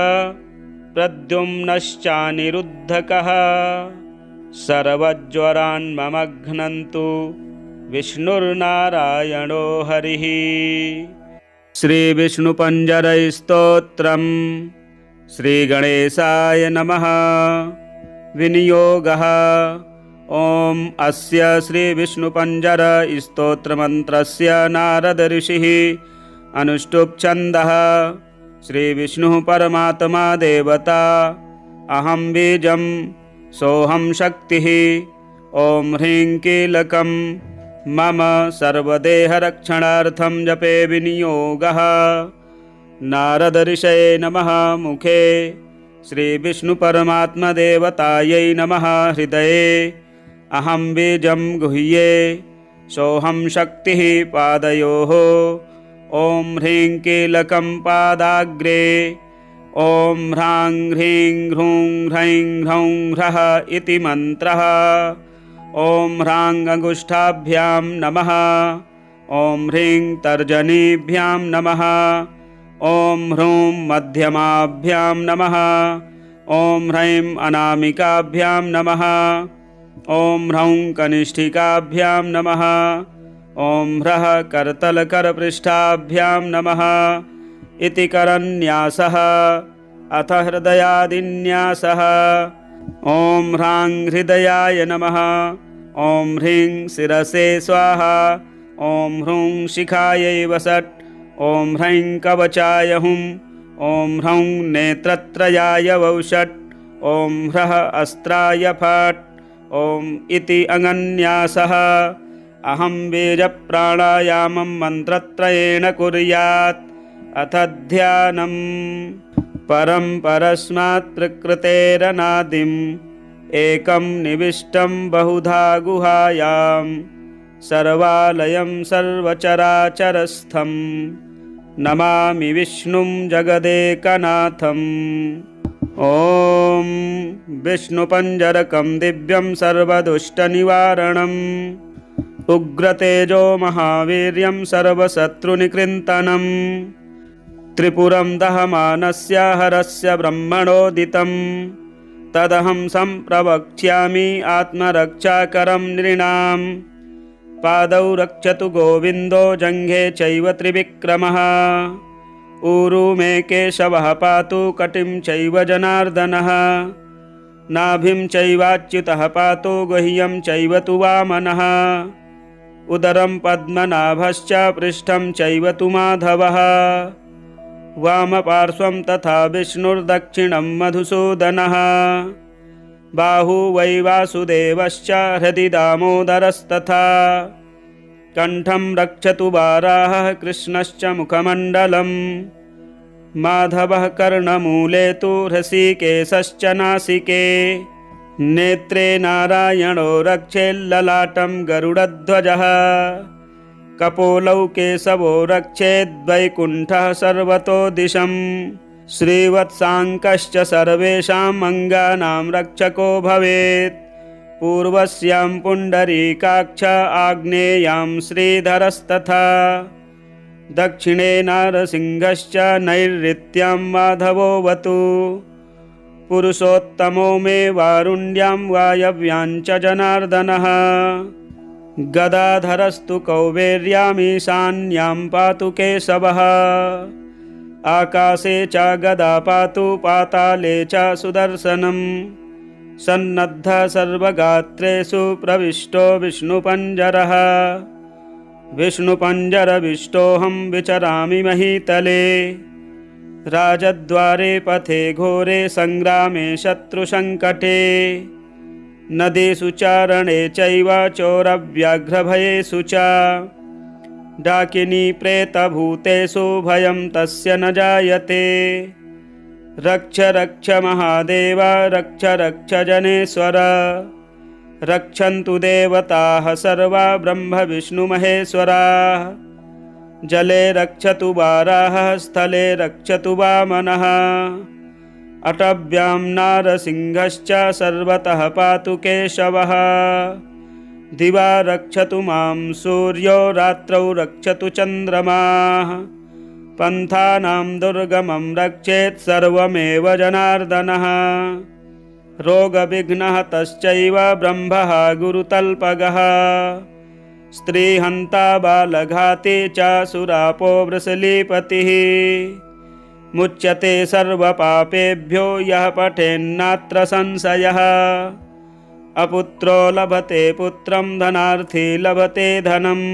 [SPEAKER 1] प्रद्युम्नश्चानिरुद्धकः सर्वज्वरान्ममघ्नन्तु विष्णुर्नारायणो हरिः। श्रीविष्णुपञ्जरस्तोत्रम् श्रीगणेशाय नमः। विनियोगः ॐ अस्य श्रीविष्णुपञ्जर स्तोत्रमन्त्रस्य नारद ऋषिः अनुष्टुप् छन्दः। श्रीविष्णुः परमात्मा देवता अहं बीजं सोऽहं शक्तिः। ॐ ह्रीं कीलकं मम सर्वदेहरक्षणार्थं जपे विनियोगः। नारद ऋषये नमः मुखे श्रीविष्णुपरमात्मदेवतायै नमः हृदये अहं बीजं गुह्ये सोऽहं शक्तिः पादयोः। ॐ ह्रीं कीलकं पादाग्रे ॐ ह्रां ह्रीं ह्रूं ह्रैं ह्रौं ह्रः इति मन्त्रः। ॐ ह्रां अङ्गुष्ठाभ्यां नमः। ॐ ह्रीं तर्जनीभ्यां नमः। ॐ ह्रूं मध्यमाभ्यां नमः। ॐ ह्रैं अनामिकाभ्यां नमः। ॐ ह्रौं कनिष्ठिकाभ्यां नमः। ॐ ह्रः करतलकरपृष्ठाभ्यां नमः इति करन्यासः। अथ हृदयादिन्यासः। ॐ ह्रां हृदयाय नमः। ॐ ह्रीं शिरसे स्वाहा। ॐ ह्रूं शिखायै वसट्। ॐ ह्रैं कवचाय हुं। ॐ ह्रौं नेत्रत्रयाय वौषट्। ॐ ह्रः अस्त्राय फट्। ॐ इति अङ्गन्यासः। अहं बीजप्राणायामं मन्त्रत्रयेण कुर्यात्। अथ ध्यानम् परं परस्मात् प्रकृतेरनादिम् एकं निविष्टं बहुधा गुहायां सर्वालयं सर्वचराचरस्थं नमामि विष्णुं जगदेकनाथम्। ॐ विष्णुपञ्जरकं दिव्यं सर्वदुष्टनिवारणम् उग्रतेजो महावीर्यं सर्वशत्रुनिकृन्तनं त्रिपुरं दहमानस्य हरस्य ब्रह्मणोदितं तदहं सम्प्रवक्ष्यामि आत्मरक्षाकरं नृणां। पादौ रक्षतु गोविन्दो जङ्घे चैव त्रिविक्रमः। ऊरू मे केशवः पातु कटिं चैव जनार्दनः। नाभिं चैवाच्युतः पातु गुह्यं चैव तु वामनः। उदरं पद्मनाभश्च पृष्ठं चैव तु माधवः। वामपार्श्वं तथा विष्णुर्दक्षिणं मधुसूदनः। बाहू वै वासुदेवश्च हृदि दामोदरस्तथा। कण्ठं रक्षतु वाराहः कृष्णश्च मुखमण्डलम्। माधवः कर्णमूले तु हृषीकेशश्च नासिके। नेत्रे नारायणो रक्षेल्ललाटं गरुडध्वजः कपोलौ केशवो रक्षेद्वैकुण्ठः सर्वतो दिशम् श्रीवत्साङ्कश्च सर्वेषाम् अङ्गानां रक्षको भवेत् पूर्वस्यां पुण्डरीकाक्ष आग्नेयां श्रीधरस्तथा दक्षिणे नारसिंहश्च नैऋत्यां माधवोऽवतु पुरुषोत्तमो मे वारुण्यां वायव्यां च जनार्दनः गदाधरस्तु कौबेर्यामीशान्यां पातु केशवः आकाशे च गदा पातु पाताले च सुदर्शनम् सन्नद्धः सर्वगात्रेषु प्रविष्टो विष्णुपञ्जरः विष्णुपञ्जरविष्टोऽहं विचरामि महीतले राजद्वारे पथे घोरे सङ्ग्रामे शत्रुसङ्कटे नदीषु चारणे चैव चोरव्याघ्रभयेषु च डाकिनी प्रेतभूतेषु भयं तस्य न जायते रक्ष रक्ष महादेव रक्ष रक्ष जनेश्वर रक्षन्तु देवताः सर्वा ब्रह्मविष्णुमहेश्वराः जले रक्षतु वाराहः स्थले रक्षतु वामनः अटव्यां नारसिंहश्च सर्वतः पातु केशवः दिवा रक्षतु मां सूर्यो रात्रौ रक्षतु चन्द्रमाः पन्थानां दुर्गमं रक्षेत् सर्वमेव जनार्दनः रोगविघ्नहतश्चैव ब्रह्मः गुरुतल्पगः स्त्रीहन्ता बालघाती च सुरापो वृषलीपतिः मुच्यते सर्वपापेभ्यो यः पठेन्नात्र संशयः अपुत्रो लभते पुत्रं धनार्थी लभते धनम्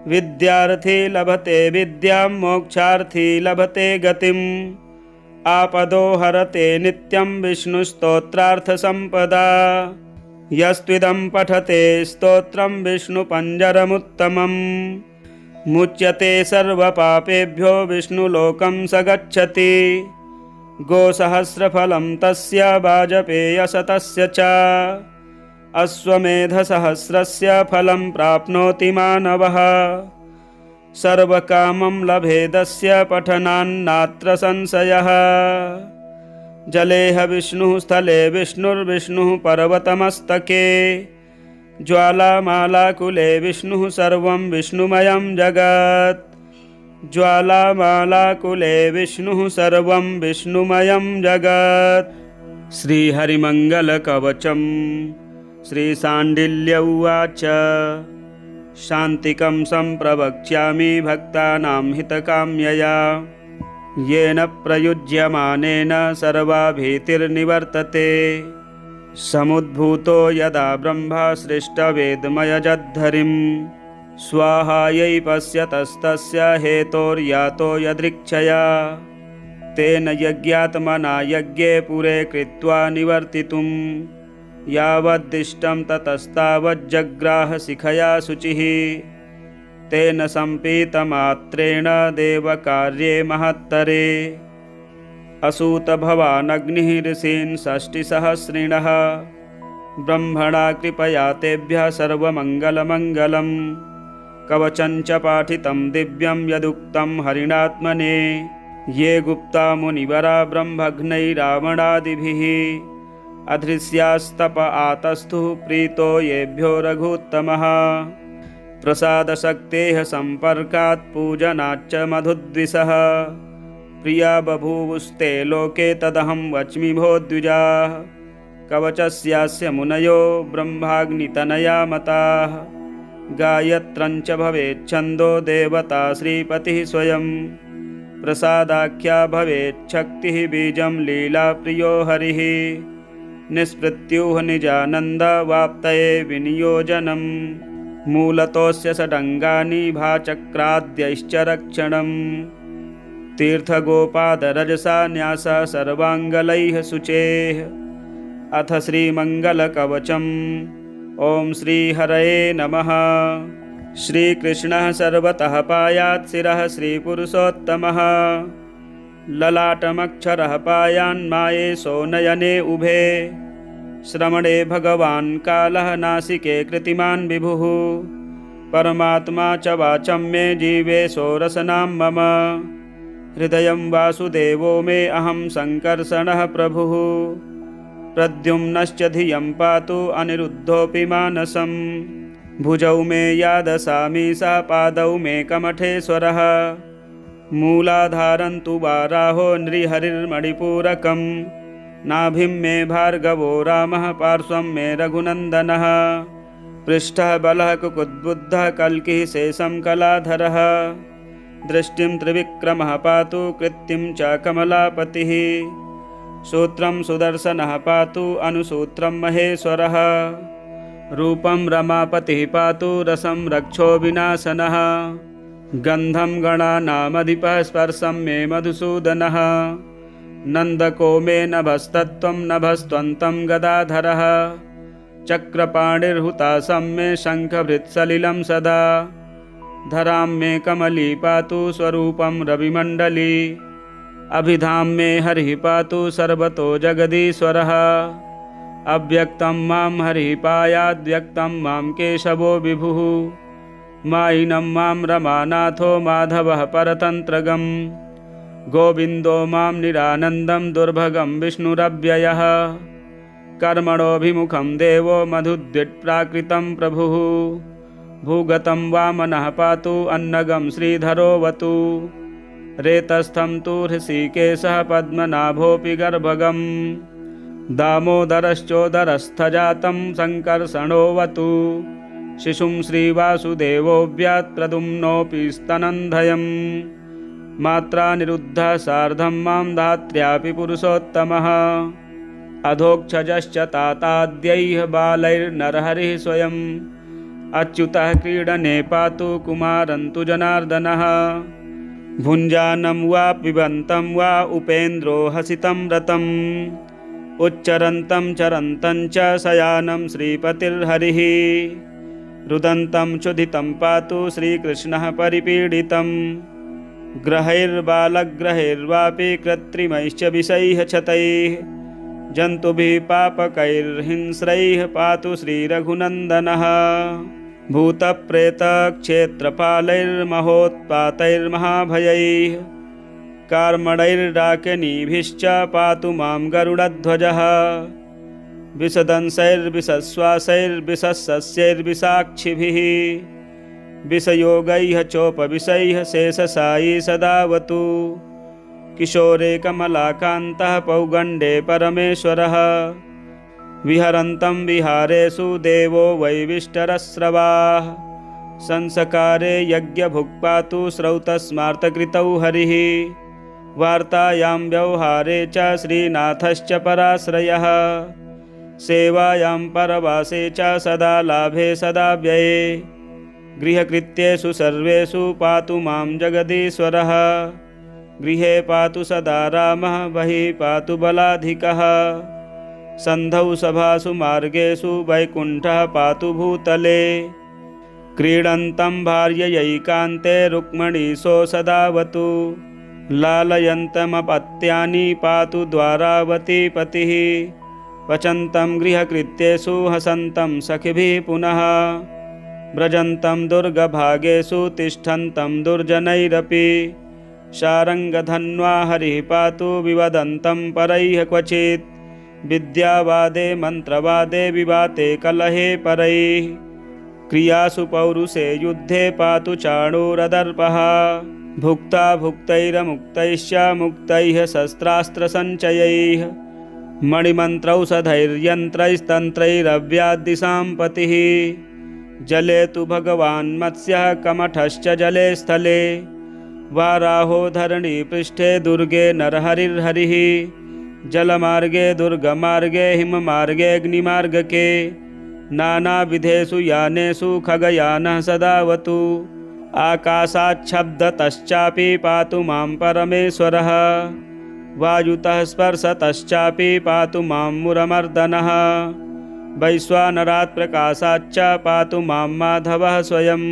[SPEAKER 1] विद्यार्थी लभते विद्यां मोक्षार्थी लभते गतिम् आपदो हरते नित्यं विष्णुस्तोत्रार्थसम्पदा यस्त्विदं पठते स्तोत्रं विष्णुपञ्जरमुत्तमम् मुच्यते सर्वपापेभ्यो विष्णुलोकं स गच्छति गोसहस्रफलं तस्य वाजपेयशतस्य च अश्वमेधसहस्रस्य फलं प्राप्नोति मानवः सर्वकामं लभेदस्य पठनान्नात्र संशयः जलेह विष्णुः स्थले विष्णुर्विष्णुः पर्वतमस्तके ज्वालामालाकुले विष्णुः सर्वं विष्णुमयं जगत् ज्वालामालाकुले विष्णुः सर्वं विष्णुमयं जगत् श्रीहरिमङ्गलकवचम् श्रीशाण्डिल्य उवाच शान्तिकं सम्प्रवक्ष्यामि भक्तानां हितकाम्यया येन प्रयुज्यमानेन सर्वा भीतिर्निवर्तते समुद्भूतो यदा ब्रह्मा सृष्टवेदमयजद्धरिं स्वाहायै पश्यतस्तस्य हेतोर्यातो यदृच्छया तेन यज्ञात्मना यज्ञे पुरे कृत्वा निवर्तितुं यावद्दिष्टं ततस्तावज्जग्राह शिखया शुचिः तेन सम्पीतमात्रेण देवकार्ये महत्तरे असूतभवानग्निः ऋषीन् षष्टिसहस्रिणः ब्रह्मणा कृपया तेभ्यः सर्वमङ्गलमङ्गलम् कवचं च पाठितं दिव्यं यदुक्तं हरिणात्मने ये गुप्ता मुनिवरा ब्रह्मघ्नैरावणादिभिः अधृष्यास्तप आतस्थुः प्रीतो येभ्यो रघुत्तमः प्रसादशक्तेः सम्पर्कात् पूजनाच्च मधुद्विषः प्रिया बभूवुस्ते लोके तदहं वच्मि भो द्विजाः कवचस्यास्य मुनयो ब्रह्माग्नितनया मताः गायत्रञ्च भवेच्छन्दो देवता श्रीपतिः स्वयं प्रसादाख्या भवेच्छक्तिः बीजं लीलाप्रियो हरिः निष्पृत्युः निजानन्दवाप्तये विनियोजनं मूलतोऽस्य षडङ्गानि भाचक्राद्यैश्च रक्षणम् तीर्थगोपादरजसा न्यासः सर्वाङ्गलैः शुचेः अथ श्रीमङ्गलकवचम् ॐ श्रीहरये नमः। श्रीकृष्णः सर्वतः पायात् शिरः श्रीपुरुषोत्तमः ललाटमक्षरः पायान्मायेशो नयने उभे श्रवणे भगवान् कालः नासिके कृतिमान् विभुः परमात्मा च वाचं मे जीवेशो रसनां मम हृदयं वासुदेवो मे अहं सङ्कर्षणः प्रभुः प्रद्युम्नश्च धियं पातु अनिरुद्धोऽपि मानसं भुजौ मे यादसामि सः पादौ मे कमठेश्वरः मूलाधारं तु वाराहो नृहरिर्मणिपूरकं नाभिं मे भार्गवो रामः पार्श्वं मे रघुनन्दनः पृष्ठः बलः कुकुद्बुद्धः कल्किः शेषं कलाधरः दृष्टिं त्रिविक्रमः पातु कृत्तिं च कमलापतिः सूत्रं सुदर्शनः पातु अनुसूत्रं महेश्वरः रूपं रमापतिः पातु रसं रक्षो विनाशनः गन्धं गणानामधिपः स्पर्शं मे मधुसूदनः नन्दको मे नभस्तत्त्वं नभस्त्वन्तं गदाधरः चक्रपाणिर्हुतासं मे शङ्खभृत्सलिलं सदा धरां मे कमली पातु स्वरूपं रविमण्डली अभिधां मे हरिः पातु सर्वतो जगदीश्वरः अव्यक्तं मां हरिः पायाद्व्यक्तं मां केशवो विभुः मायिनं मां रमानाथो माधवः परतन्त्रगं गोविन्दो मां निरानन्दं दुर्भगं विष्णुरव्ययः कर्मणोऽभिमुखं देवो मधुद्विट्प्राकृतं प्रभुः भूगतं वामनः पातु अन्नगं श्रीधरोऽवतु रेतस्थं तु हृषीकेशः पद्मनाभोऽपि गर्भगं दामोदरश्चोदरस्थजातं सङ्कर्षणोऽवतु शिशुं श्रीवासुदेवोऽव्यात् प्रद्युम्नोऽपि स्तनन्धयं मात्रानिरुद्धः सार्धं मां धात्र्यापि पुरुषोत्तमः अधोक्षजश्च ताताद्यैः बालैर्नरहरिः स्वयम् अच्युतः क्रीडने पातु कुमारं तु जनार्दनः भुञ्जानं वा पिबन्तं वा उपेन्द्रो हसितं रतम् उच्चरन्तं चरन्तं च शयानं श्रीपतिर्हरिः रुदन्तं क्षुधितं पातु श्रीकृष्णः परिपीडितं ग्रहैर्बालग्रहैर्वापि कृत्रिमैश्च विषैः क्षतैः जन्तुभिः पापकैर्हिंस्रैः पातु श्रीरघुनन्दनः भूतप्रेतक्षेत्रपालैर्महोत्पातैर्महाभयैः कार्मणैर्डाकिनीभिश्च पातु मां गरुडध्वजः विषदंशैर्विषश्वासैर्विषसस्यैर्विषाक्षिभिः विषयोगैः चोपविषैः शेषशायी सदावतु किशोरे कमलाकान्तः पौगण्डे परमेश्वरः विहरन्तं विहारेषु देवो वैविष्टरस्रवाः संसकारे यज्ञभुक् पातु श्रौतस्मार्तकृतौ हरिः वार्तायां व्यवहारे च श्रीनाथश्च पराश्रयः सेवायां परवासे च सदा लाभे सदा व्यये गृहकृत्येषु सर्वेषु पातु मां जगदीश्वरः गृहे पातु सदा रामः बहिः पातु बलाधिकः सन्धौ सभासु मार्गेषु वैकुण्ठः पातु भूतले क्रीडन्तं भार्ययैकान्ते रुक्मिणीशो सदावतु लालयन्तमपत्यानि पातु द्वारावती पतिः पचन्तं गृहकृत्येषु हसन्तं सखिभिः पुनः व्रजन्तं दुर्गभागेषु तिष्ठन्तं दुर्जनैरपि शारङ्गधन्वा हरिः पातु विवदन्तं परैः क्वचित् विद्यावादे मन्त्रवादे विवाते कलहे परैः क्रियासु पौरुषे युद्धे पातु चाणूरदर्पः भुक्ता भुक्तैरमुक्तैश्च मुक्तैः शस्त्रास्त्रसञ्चयैः मणिमन्त्रौषधैर्यन्त्रैस्तन्त्रैरव्याद्दिशां पतिः जले तु भगवान् मत्स्यः कमठश्च जले स्थले वाराहो धरणीपृष्ठे दुर्गे नरहरिर्हरिः जलमार्गे दुर्गमार्गे हिममार्गे अग्निमार्गके नानाविधेषु यानेषु खगयानः सदावतु आकाशाच्छब्दतश्चापि पातु मां परमेश्वरः वायुतः स्पर्शतश्चापि पातु मां मुरमर्दनः वैश्वानरात् प्रकाशाच्च पातु मां माधवः स्वयं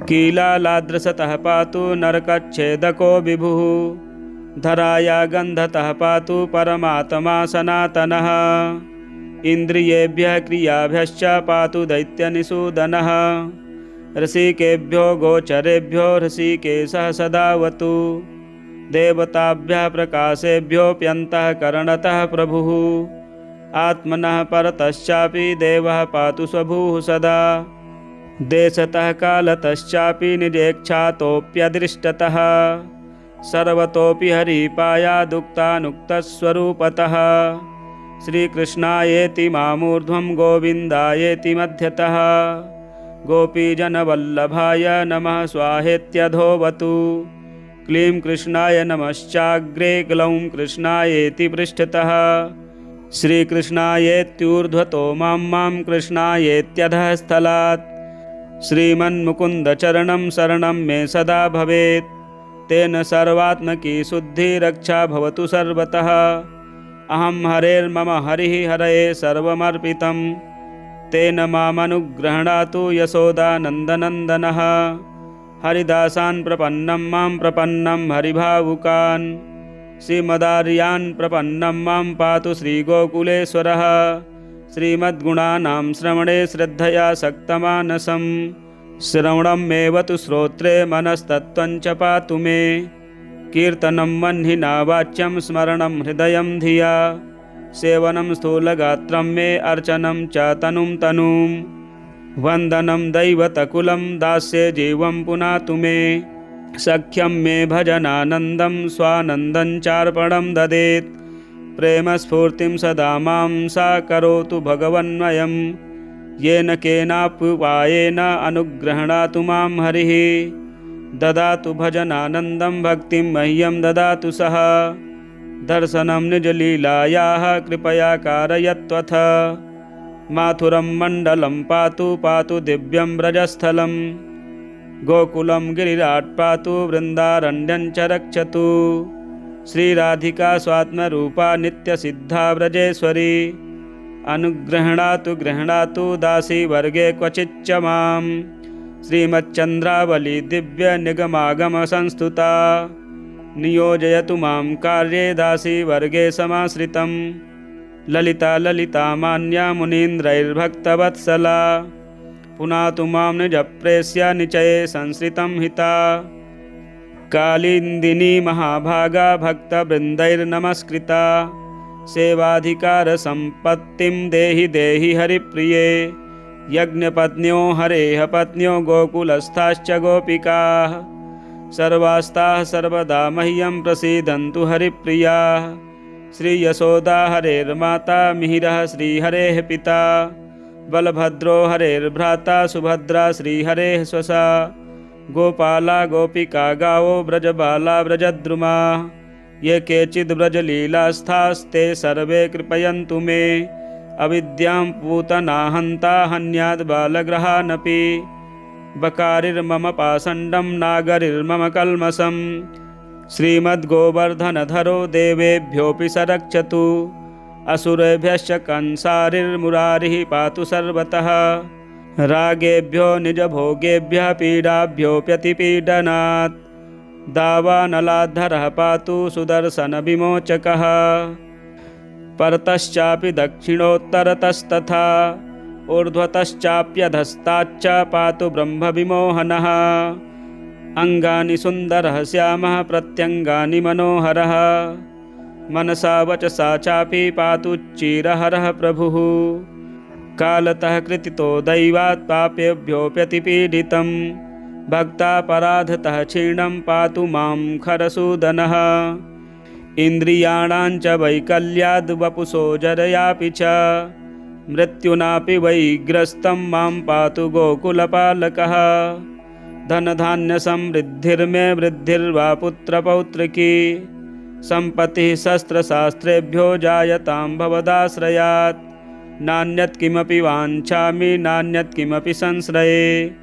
[SPEAKER 1] कीलालाद्रसतः पातु नरकच्छेदको विभुः धराया गन्धतः पातु परमात्मा सनातनः इन्द्रियेभ्यः क्रियाभ्यश्च पातु दैत्यनिषूदनः। ऋषिकेभ्यो गोचरेभ्यो ऋषिकेशः सदावतु। देवताभ्यः प्रकाशेभ्योऽप्यन्तःकरणतः प्रभुः। आत्मनः परतश्चापि देवः पातु स्वभूः सदा। देशतः कालतश्चापि निजेक्षातोऽप्यदृष्टतः। सर्वतोऽपि हरिपायादुक्तानुक्तस्वरूपतः। श्रीकृष्णायेति मामूर्ध्वं गोविन्दायेति मध्यतः। गोपीजनवल्लभाय नमः स्वाहेत्यधोवतु। क्लीं कृष्णाय नमश्चाग्रे ग्लौं कृष्णायेति पृष्ठतः। श्रीकृष्णायेत्यूर्ध्वतो मां कृष्णायेत्यधः स्थलात्। श्रीमन्मुकुन्दचरणं शरणं मे सदा भवेत्। तेन सर्वात्मकी शुद्धिरक्षा भवतु सर्वतः। अहं हरेर्मम हरिः हरये सर्वमर्पितं। तेन मामनुगृह्णातु यशोदानन्दनन्दनः। हरिदासान् प्रपन्नं मां प्रपन्नं हरिभावुकान्। श्रीमदार्यान् प्रपन्नं मां पातु श्रीगोकुलेश्वरः। श्रीमद्गुणानां श्रवणे श्रद्धया सक्तमानसं। श्रवणमेव तु श्रोत्रे मनस्तत्त्वं च पातु मे। कीर्तनं वह्निना वाच्यं स्मरणं हृदयं धिया। सेवनं स्थूलगात्रं मे अर्चनं च तनुं तनूं। वन्दनं दैवतकुलं दास्ये जीवं पुनातु मे। सख्यं मे भजनानन्दं स्वानन्दं चार्पणं ददेत्। प्रेमस्फूर्तिं सदा मां सा करोतु भगवन्मयं। येन केनाप्युपायेन अनुगृह्णातु मां हरिः। ददातु भजनानन्दं भक्तिं मह्यं ददातु सः। दर्शनं निजलीलायाः कृपया कारयत्वथ। माथुरं मण्डलं पातु पातु दिव्यं व्रजस्थलं। गोकुलं गिरिराट् पातु वृन्दारण्यं च रक्षतु। श्रीराधिका स्वात्मरूपा नित्यसिद्धा व्रजेश्वरी। अनुगृह्णातु गृह्णातु दासीवर्गे क्वचिच्च मां। श्रीमच्चन्द्रावली दिव्यनिगमागमसंस्तुता। नियोजयतु मां कार्ये दासीवर्गे समाश्रितं। ललिता ललिता मान्या मुनीन्द्रैर्भक्तवत्सला। पुनातु मां निजप्रेस्य निचये संश्रितं हिता। कालिन्दिनी महाभागा भक्तवृन्दैर्नमस्कृता। सेवाधिकारसम्पत्तिं देहि देहि हरिप्रिये। यज्ञपत्न्यो हरेः पत्न्यो गोकुलस्थाश्च गोपिकाः। सर्वास्ताः सर्वदा मह्यं प्रसीदन्तु हरिप्रियाः। श्रीयशोदा हरेर्माता मिहिरः श्रीहरेः पिता। बलभद्रो हरेर्भ्राता सुभद्रा श्रीहरेः स्वसा। गोपाला गोपिका गावो व्रजबाला व्रजद्रुमाः। ये केचिद् व्रजलीलास्थास्ते सर्वे कृपयन्तु मे। अविद्यां पूतना हन्ता हन्याद् बालगृहानपि। बकारिर्मम पाषण्डं नागरिर्मम कल्मषम्। श्रीमद्गोवर्धनधरो देवेभ्योऽपि स रक्षतु। असुरेभ्यश्च कंसारिर्मुरारिः पातु सर्वतः। रागेभ्यो निजभोगेभ्यः पीडाभ्योऽप्यतिपीडनात्। दावानलाद्धरः पातु सुदर्शनविमोचकः। परतश्चापि दक्षिणोत्तरतस्तथा। ऊर्ध्वतश्चाप्यधस्ताच्च पातु ब्रह्मविमोहनः। अङ्गानि सुन्दरः श्यामः प्रत्यङ्गानि मनोहरः। मनसा वचसा चापि पातु चिरहरः प्रभुः। कालतः कृतितो दैवात् पापेभ्योऽप्यतिपीडितं। भक्तापराधतः क्षीणं पातु मां खरसूदनः। इन्द्रियाणां च वैकल्याद् वपुषो जरयापि च। मृत्युनापि वैग्रस्तं मां पातु गोकुलपालकः। धनधान्यसमृद्धिर्मे वृद्धिर्वा पुत्रपौत्रिकी। सम्पत्तिः शस्त्रशास्त्रेभ्यो जायतां भवदाश्रयात्। नान्यत् किमपि वाञ्छामि नान्यत् किमपि संश्रये।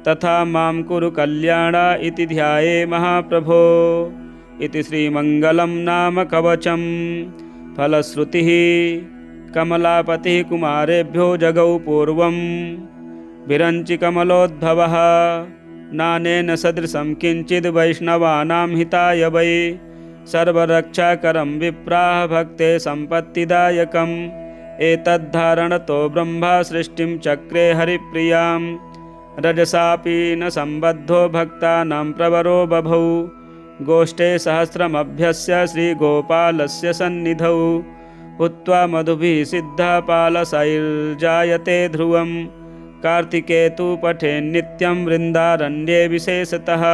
[SPEAKER 1] तथा मां कुरु कल्याण इति ध्याये महाप्रभो। इति श्रीमङ्गलं नाम कवचं। फलश्रुतिः कमलापतिः कुमारेभ्यो जगौ पूर्वं। विरञ्चि कमलोद्भवः नानेन सदृशं किञ्चिद् वैष्णवानां हिताय वै। सर्वरक्षाकरं विप्राः भक्ते सम्पत्तिदायकम्। एतद्धारणतो ब्रह्मा सृष्टिं चक्रे हरिप्रियां रजसापि न सम्बद्धो भक्तानां प्रवरो बभौ गोष्ठे सहस्रमभ्यस्य श्रीगोपालस्य सन्निधौ हुत्वा मधुभिः सिद्धपालसैर्जायते ध्रुवं कार्तिके तु पठेन्नित्यं वृन्दारण्ये विशेषतः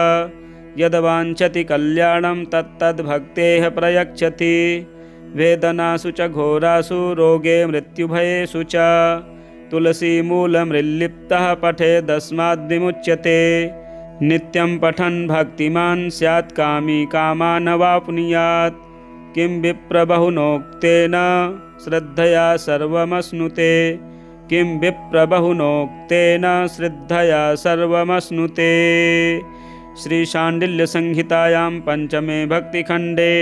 [SPEAKER 1] यद्वाञ्छति कल्याणं तत्तद्भक्तेः प्रयच्छति वेदनासु च घोरासु रोगे मृत्युभयेषु च तुलसीमूलमृल्लिप्तः पठेदस्माद् विमुच्यते नित्यं पठन् भक्तिमान् स्यात् कामी कामानवाप्नुयात् किं विप्रबहुनोक्तेन श्रद्धया सर्वमश्नुते किं विप्रबहुनोक्तेन श्रद्धया सर्वमश्नुते। श्री शाण्डिल्य संहितायां पंचमे भक्तिखंडे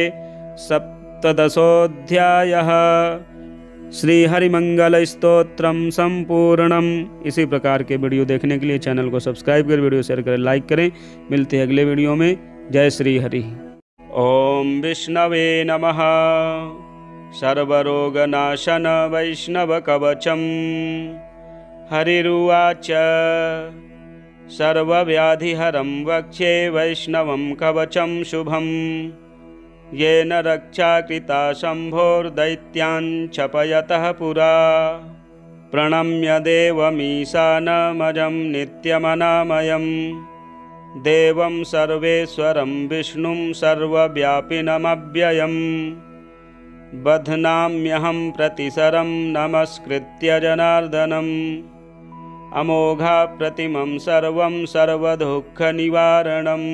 [SPEAKER 1] सप्तदशोऽध्यायः। श्री हरिमंगल स्तोत्रम संपूर्णम। इसी प्रकार के वीडियो देखने के लिए चैनल को सब्सक्राइब करें, वीडियो शेयर करें, लाइक करें। मिलते हैं अगले वीडियो में। जय श्री हरि। ओम विष्णवे नमः। सर्वरोगनाशन वैष्णवकवचम्। हरिरुवाच सर्वव्याधिहरं वक्ष्ये वैष्णवं कवचं शुभम् येन रक्षा कृता शम्भोर्दैत्यान् क्षपयतः पुरा। प्रणम्य देवमीशानमजं नित्यमनामयं देवं सर्वेश्वरं विष्णुं सर्वव्यापिनमव्ययम् बध्नाम्यहं प्रतिसरं नमस्कृत्य जनार्दनम् अमोघाप्रतिमं सर्वं सर्वदुःखनिवारणम्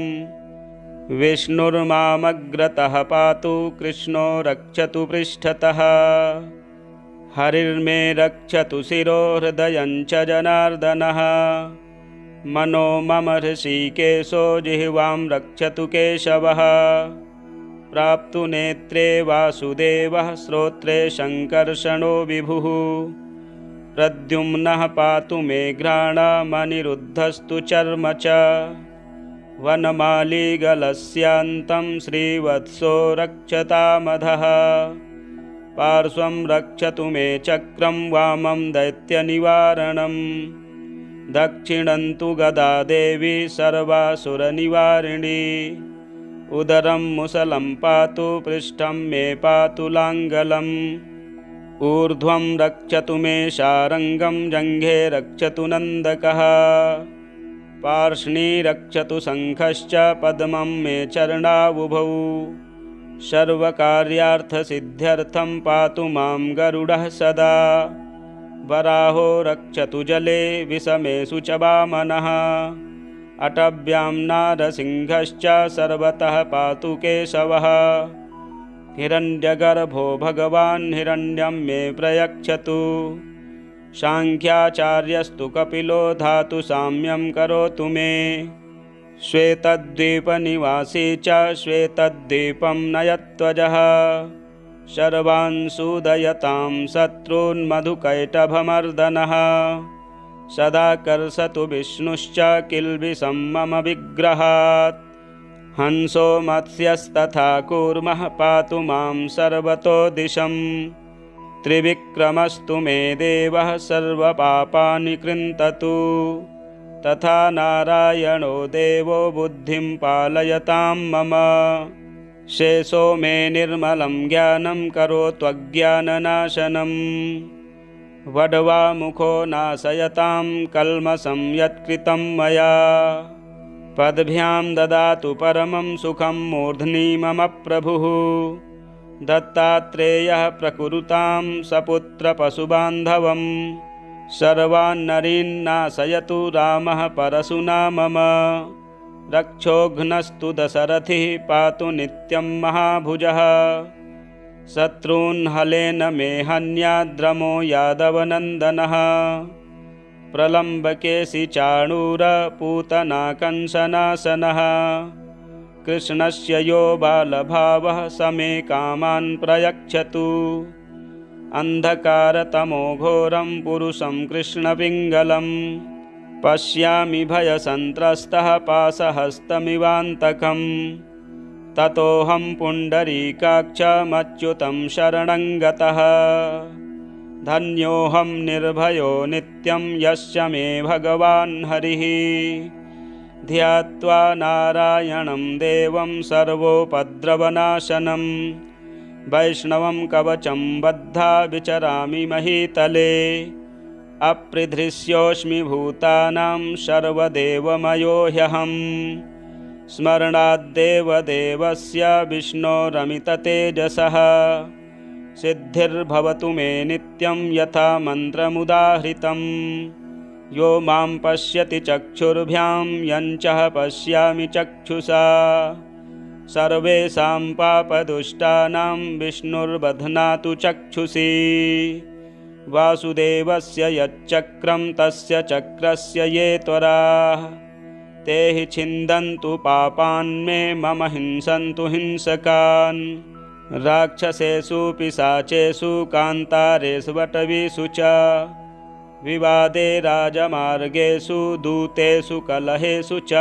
[SPEAKER 1] विष्णुर्मामग्रतः पातु कृष्णो रक्षतु पृष्ठतः हरिर्मे रक्षतु शिरो हृदयं च जनार्दनः मनो मम ऋषिकेशो जिह्वां रक्षतु केशवः प्राप्तु नेत्रे वासुदेवः श्रोत्रे शङ्कर्षणो विभुः प्रद्युम्नः पातु मे घ्राणमनिरुद्धस्तु चर्म च वनमालीगलस्यान्तं श्रीवत्सो रक्षतामधः पार्श्वं रक्षतु मे चक्रं वामं दैत्यनिवारणं दक्षिणं तु गदा देवी सर्वासुरनिवारिणी उदरं मुसलं पातु पृष्ठं मे पातु लाङ्गलम् ऊर्ध्वं रक्षतु मे शारङ्गं जङ्घे रक्षतु नन्दकः पार्ष्णी रक्षतु शङ्खश्च पद्मं मे चरणावुभौ सर्वकार्यार्थसिद्ध्यर्थं पातु मां गरुडः सदा वराहो रक्षतु जले विषमेषु च वामनः अटव्यां नारसिंहश्च सर्वतः पातु केशवः हिरण्यगर्भो भगवान् हिरण्यं मे प्रयच्छतु सांख्याचार्यस्तु कपिलो धातु साम्यं करोतु मे श्वेतद्वीपनिवासी च श्वेतद्वीपं नयत्वजः सर्वान् सूदयतां शत्रून्मधुकैटभमर्दनः सदा कर्षतु विष्णुश्च किल्बिषं मम विग्रहात् हंसो मत्स्यस्तथा कूर्मः पातु मां सर्वतो दिशम् त्रिविक्रमस्तु मे देवः सर्वपापानि कृन्ततु तथा नारायणो देवो बुद्धिं पालयतां मम शेषो मे निर्मलं ज्ञानं करोत्वज्ञाननाशनम् वड्वामुखो नाशयतां कल्मषं यत्कृतं मया पद्भ्यां ददातु परमं सुखं मूर्ध्नि मम प्रभुः दत्तात्रेयः प्रकुरुतां सपुत्रपशुबान्धवं सर्वान्नरीन्नाशयतु रामः परशुना मम रक्षोघ्नस्तु दशरथिः पातु नित्यं महाभुजः शत्रून् हलेन मे हन्याद्रमो यादवनन्दनः प्रलम्बकेशि चाणूरपूतना कंसनाशनः कृष्णस्य यो बालभावः स मे कामान् प्रयच्छतु अन्धकारतमो घोरं पुरुषं कृष्णपिङ्गलं पश्यामि भयसन्त्रस्तः पाशहस्तमिवान्तकं ततोऽहं पुण्डरीकाक्षमच्युतं शरणं गतः धन्योऽहं निर्भयो नित्यं यस्य मे भगवान् हरिः। ध्यात्वा नारायणं देवं सर्वोपद्रवनाशनं वैष्णवं कवचं बद्धा विचरामि महीतले। अप्रीदृश्योऽस्मि भूतानां सर्वदेवमयो ह्यहम्। स्मरणाद्देवदेवस्य विष्णोरमिततेजसः सिद्धिर्भवतु मे नित्यं यथा मन्त्रमुदाहृतम्। यो मां पश्यति चक्षुर्भ्यां यञ्चः पश्यामि चक्षुषा सर्वेषां पापदुष्टानां विष्णुर्बध्नातु चक्षुषी। वासुदेवस्य यच्चक्रं तस्य चक्रस्य ये त्वराः ते हि छिन्दन्तु पापान् मे मम हिंसन्तु हिंसकान्। राक्षसेषु पिशाचेषु कान्तारेषु वटवीषु च विवादे राजमार्गेषु दूतेषु कलहेषु च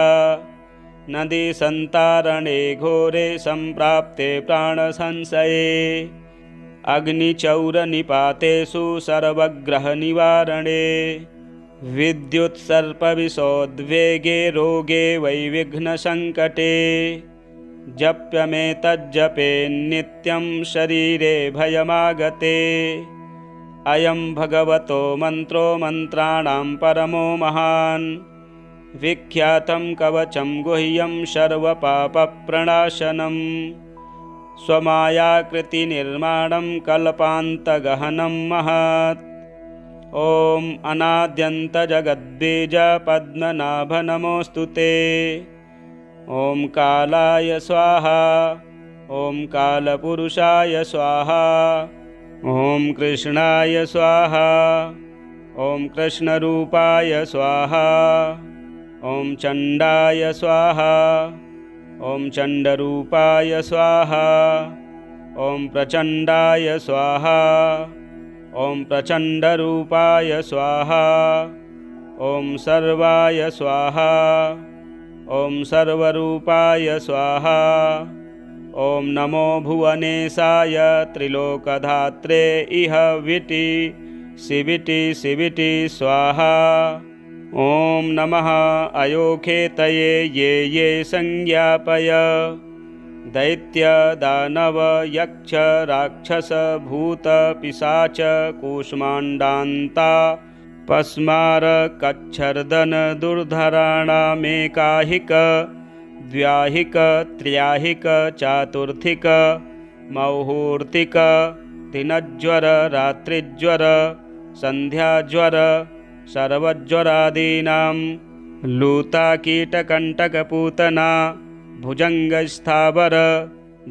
[SPEAKER 1] नदीसन्तारणे घोरे सम्प्राप्ते प्राणसंशये अग्निचौरनिपातेषु सर्वग्रहनिवारणे विद्युत्सर्पविषोद्वेगे रोगे वैविघ्नसङ्कटे जप्यमेतज्जपेन्नित्यं शरीरे भयमागते। अयं भगवतो मन्त्रो मन्त्राणां परमो महान् विख्यातं कवचं गुह्यं सर्वपापप्रणाशनं स्वमायाकृतिनिर्माणं कल्पान्तगहनं महत्। ॐ अनाद्यन्तजगद्बीज पद्मनाभ नमोऽस्तु ते। ॐ कालाय स्वाहा ॐ कालपुरुषाय स्वाहा ॐ कृष्णाय स्वाहा ॐ कृष्णरूपाय स्वाहा ॐ चण्डाय स्वाहा ॐ चण्डरूपाय स्वाहा ॐ प्रचण्डाय स्वाहा ॐ प्रचण्डरूपाय स्वाहा ॐ सर्वाय स्वाहा ॐ सर्वरूपाय स्वाहा ॐ नमो भुवनेशाय त्रिलोकधात्रे इह विटि शिविटि स्वाहा। ॐ नमः अयोखेतये ये ये संज्ञापय दैत्य दानव यक्ष राक्षस भूत पिशाच कूष्माण्डान्ता पस्मार कच्छर्दन दुर्धराणामेकाहिक द्व्याहिक त्र्याहिक चातुर्थिक मौहूर्तिक दिनज्वर रात्रिज्वर संध्याज्वर सर्वज्वरादीनां लूताकीटकण्टकपूतना भुजङ्गस्थावर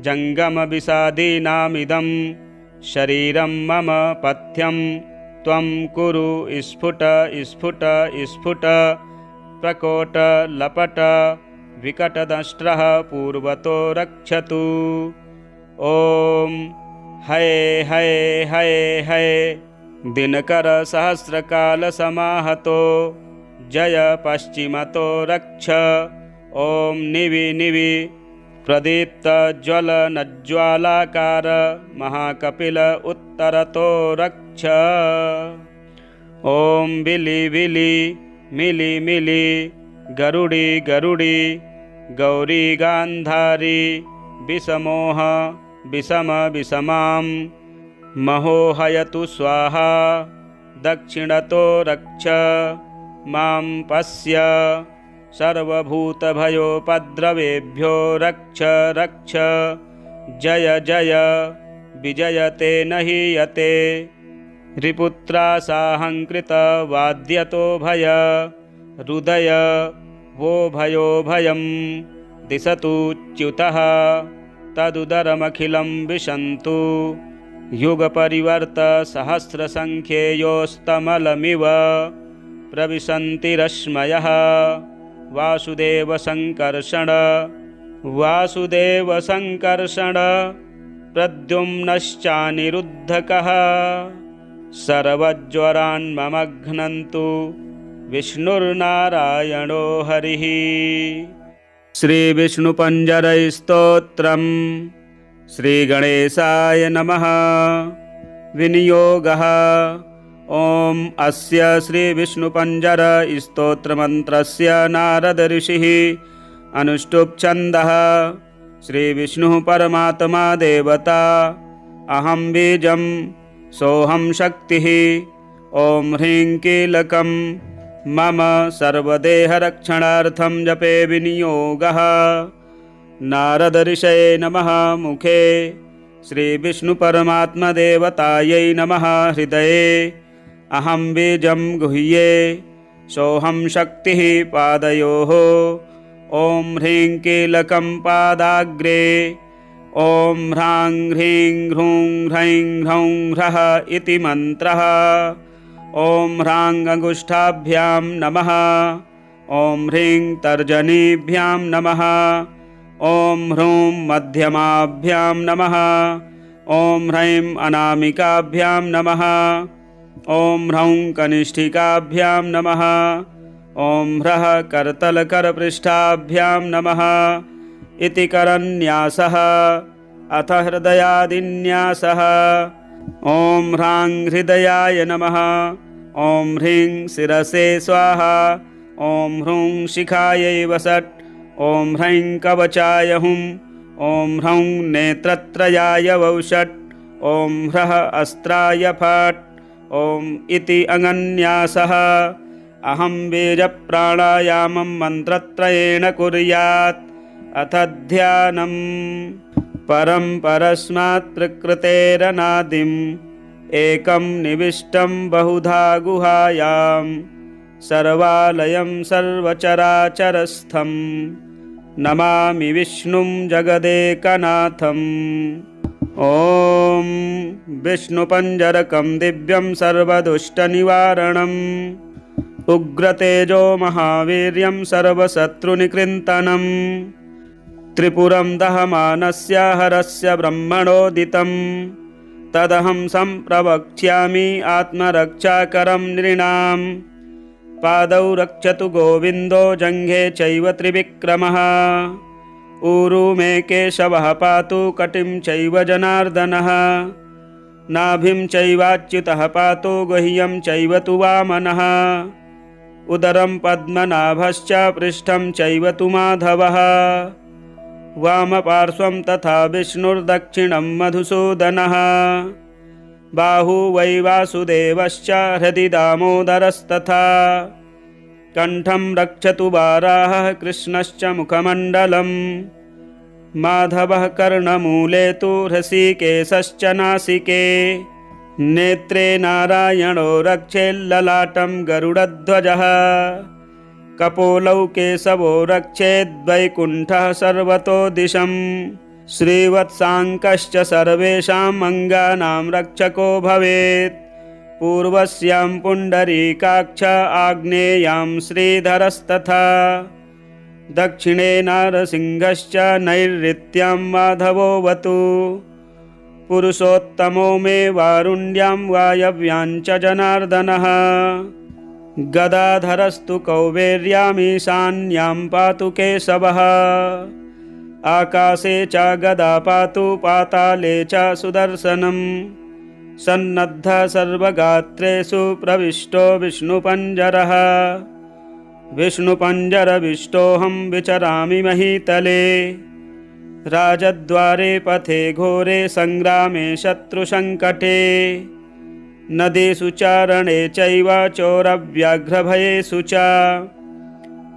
[SPEAKER 1] जङ्गमविषादीनामिदं शरीरं मम पथ्यं त्वं कुरु स्फुट स्फुट स्फुट प्रकोट लपट विकटदंष्ट्रः पूर्वतो रक्षतु। ॐ हये हये हये हये दिनकर सहस्रकाल समाहतो जय पश्चिमतो रक्ष। ॐ निवि निवि प्रदीप्त ज्वल नज्ज्वालाकार महाकपिल उत्तरतो रक्ष। ॐ बिलि बिलि मिलि मिलि गरुडि गरुडि गौरी गान्धारी विषमोह विषम विषमां महोहयतु स्वाहा। दक्षिणतो रक्ष मां पश्य सर्वभूतभयोपद्रवेभ्यो रक्ष रक्ष। जय जय विजयते न हीयते रिपुत्रासाहङ्कृत वाद्यतो भय हृदय वो भयो भयं दिशतु च्युतः तदुदरमखिलं विशन्तु। युगपरिवर्त सहस्रसङ्ख्येयोस्तमलमिव प्रविशन्ति रश्मयः वासुदेव संकर्षण वासुदेव संकर्षण प्रद्युम्नश्चानिरुद्धकः सर्वज्वरान्ममघ्नन्तु विष्णुर्नारायणो हरिः। श्रीविष्णुपञ्जरैस्तोत्रम्। श्रीगणेशाय नमः। विनियोगः। ॐ अस्य श्रीविष्णुपञ्जर स्तोत्रमन्त्रस्य नारद ऋषिः अनुष्टुप् छन्दः। श्रीविष्णुः परमात्मा देवता, अहं बीजं सोऽहं शक्तिः। ॐ ह्रीं कीलकं मम सर्वदेहरक्षणार्थं जपे विनियोगः। नारद ऋषये नमः मुखे, श्रीविष्णुपरमात्मदेवतायै नमः हृदये। अहं बीजं गुह्ये सोऽहं शक्तिः पादयोः। ॐ ह्रीं कीलकं पादाग्रे। ॐ ह्रां ह्रीं ह्रूं ह्रैं ह्रौं ह्रः इति मन्त्रः। ॐ ह्रां अङ्गुष्ठाभ्यां नमः। ॐ ह्रीं तर्जनीभ्यां नमः। ॐ ह्रूं मध्यमाभ्यां नमः। ॐ ह्रैं अनामिकाभ्यां नमः। ॐ ह्रौं कनिष्ठिकाभ्यां नमः। ॐ ह्रः करतलकरपृष्ठाभ्यां नमः इति करन्यासः। अथ हृदयादिन्यासः। ॐ ह्रां हृदयाय नमः। ॐ ह्रीं शिरसे स्वाहा। ॐ ह्रूं शिखायै वसट्। ॐ ह्रैं कवचाय हुम्। ॐ ह्रौं नेत्रत्रयाय वौषट्। ॐ ह्रः अस्त्राय फट्। ॐ इति अङ्गन्यासः। अहं बीजप्राणायामं मन्त्रत्रयेण कुर्यात्। अथ ध्यानम्। परं परस्मात् प्रकृतेरनादिम् एकं निविष्टं बहुधा गुहायां सर्वालयं सर्वचराचरस्थं नमामि विष्णुं जगदेकनाथम्। ॐ विष्णुपञ्जरकं दिव्यं सर्वदुष्टनिवारणम् उग्रतेजो महावीर्यं सर्वशत्रुनिकृन्तनम् त्रिपुरं दहमानस्य हरस्य ब्रह्मणोदितं तदहं सम्प्रवक्ष्यामि आत्मरक्षाकरं नृणाम्। पादौ रक्षतु गोविन्दो जङ्घे चैव त्रिविक्रमः। ऊरू मे केशवः पातु कटिं चैव जनार्दनः। नाभिं चैवाच्युतः पातु गुह्यं चैव तु वामनः। उदरं पद्मनाभश्च पृष्ठं चैव तु माधवः। वामपार्श्वं तथा विष्णुर्दक्षिणं मधुसूदनः। बाहू वै वासुदेवश्च हृदि दामोदरस्तथा। कण्ठं रक्षतु वाराहः कृष्णश्च मुखमण्डलम्। माधवः कर्णमूले तु हृषीकेशश्च नासिके। नेत्रे नारायणो रक्षेल्ललाटं गरुडध्वजः। कपोलौ केशवो रक्षेद्वैकुण्ठः सर्वतो दिशम्। श्रीवत्साङ्कश्च सर्वेषाम् अङ्गानां रक्षको भवेत्। पूर्वस्यां पुण्डरीकाक्ष आग्नेयां श्रीधरस्तथा। दक्षिणे नारसिंहश्च नैऋत्यां माधवोऽवतु। पुरुषोत्तमो मे वारुण्यां वायव्यां च जनार्दनः। गदाधरस्तु कौवेर्यामीशान्यां पातु केशवः। आकाशे च गदा पातु पाताले च सुदर्शनम्। सन्नद्धः सर्वगात्रेषु प्रविष्टो विष्णुपञ्जरः। विष्णुपञ्जरविष्टोऽहं विचरामि महीतले। राजद्वारे पथे घोरे सङ्ग्रामे शत्रुसङ्कटे। नदीषु चारणे चैव चोरव्याघ्रभयेषु च।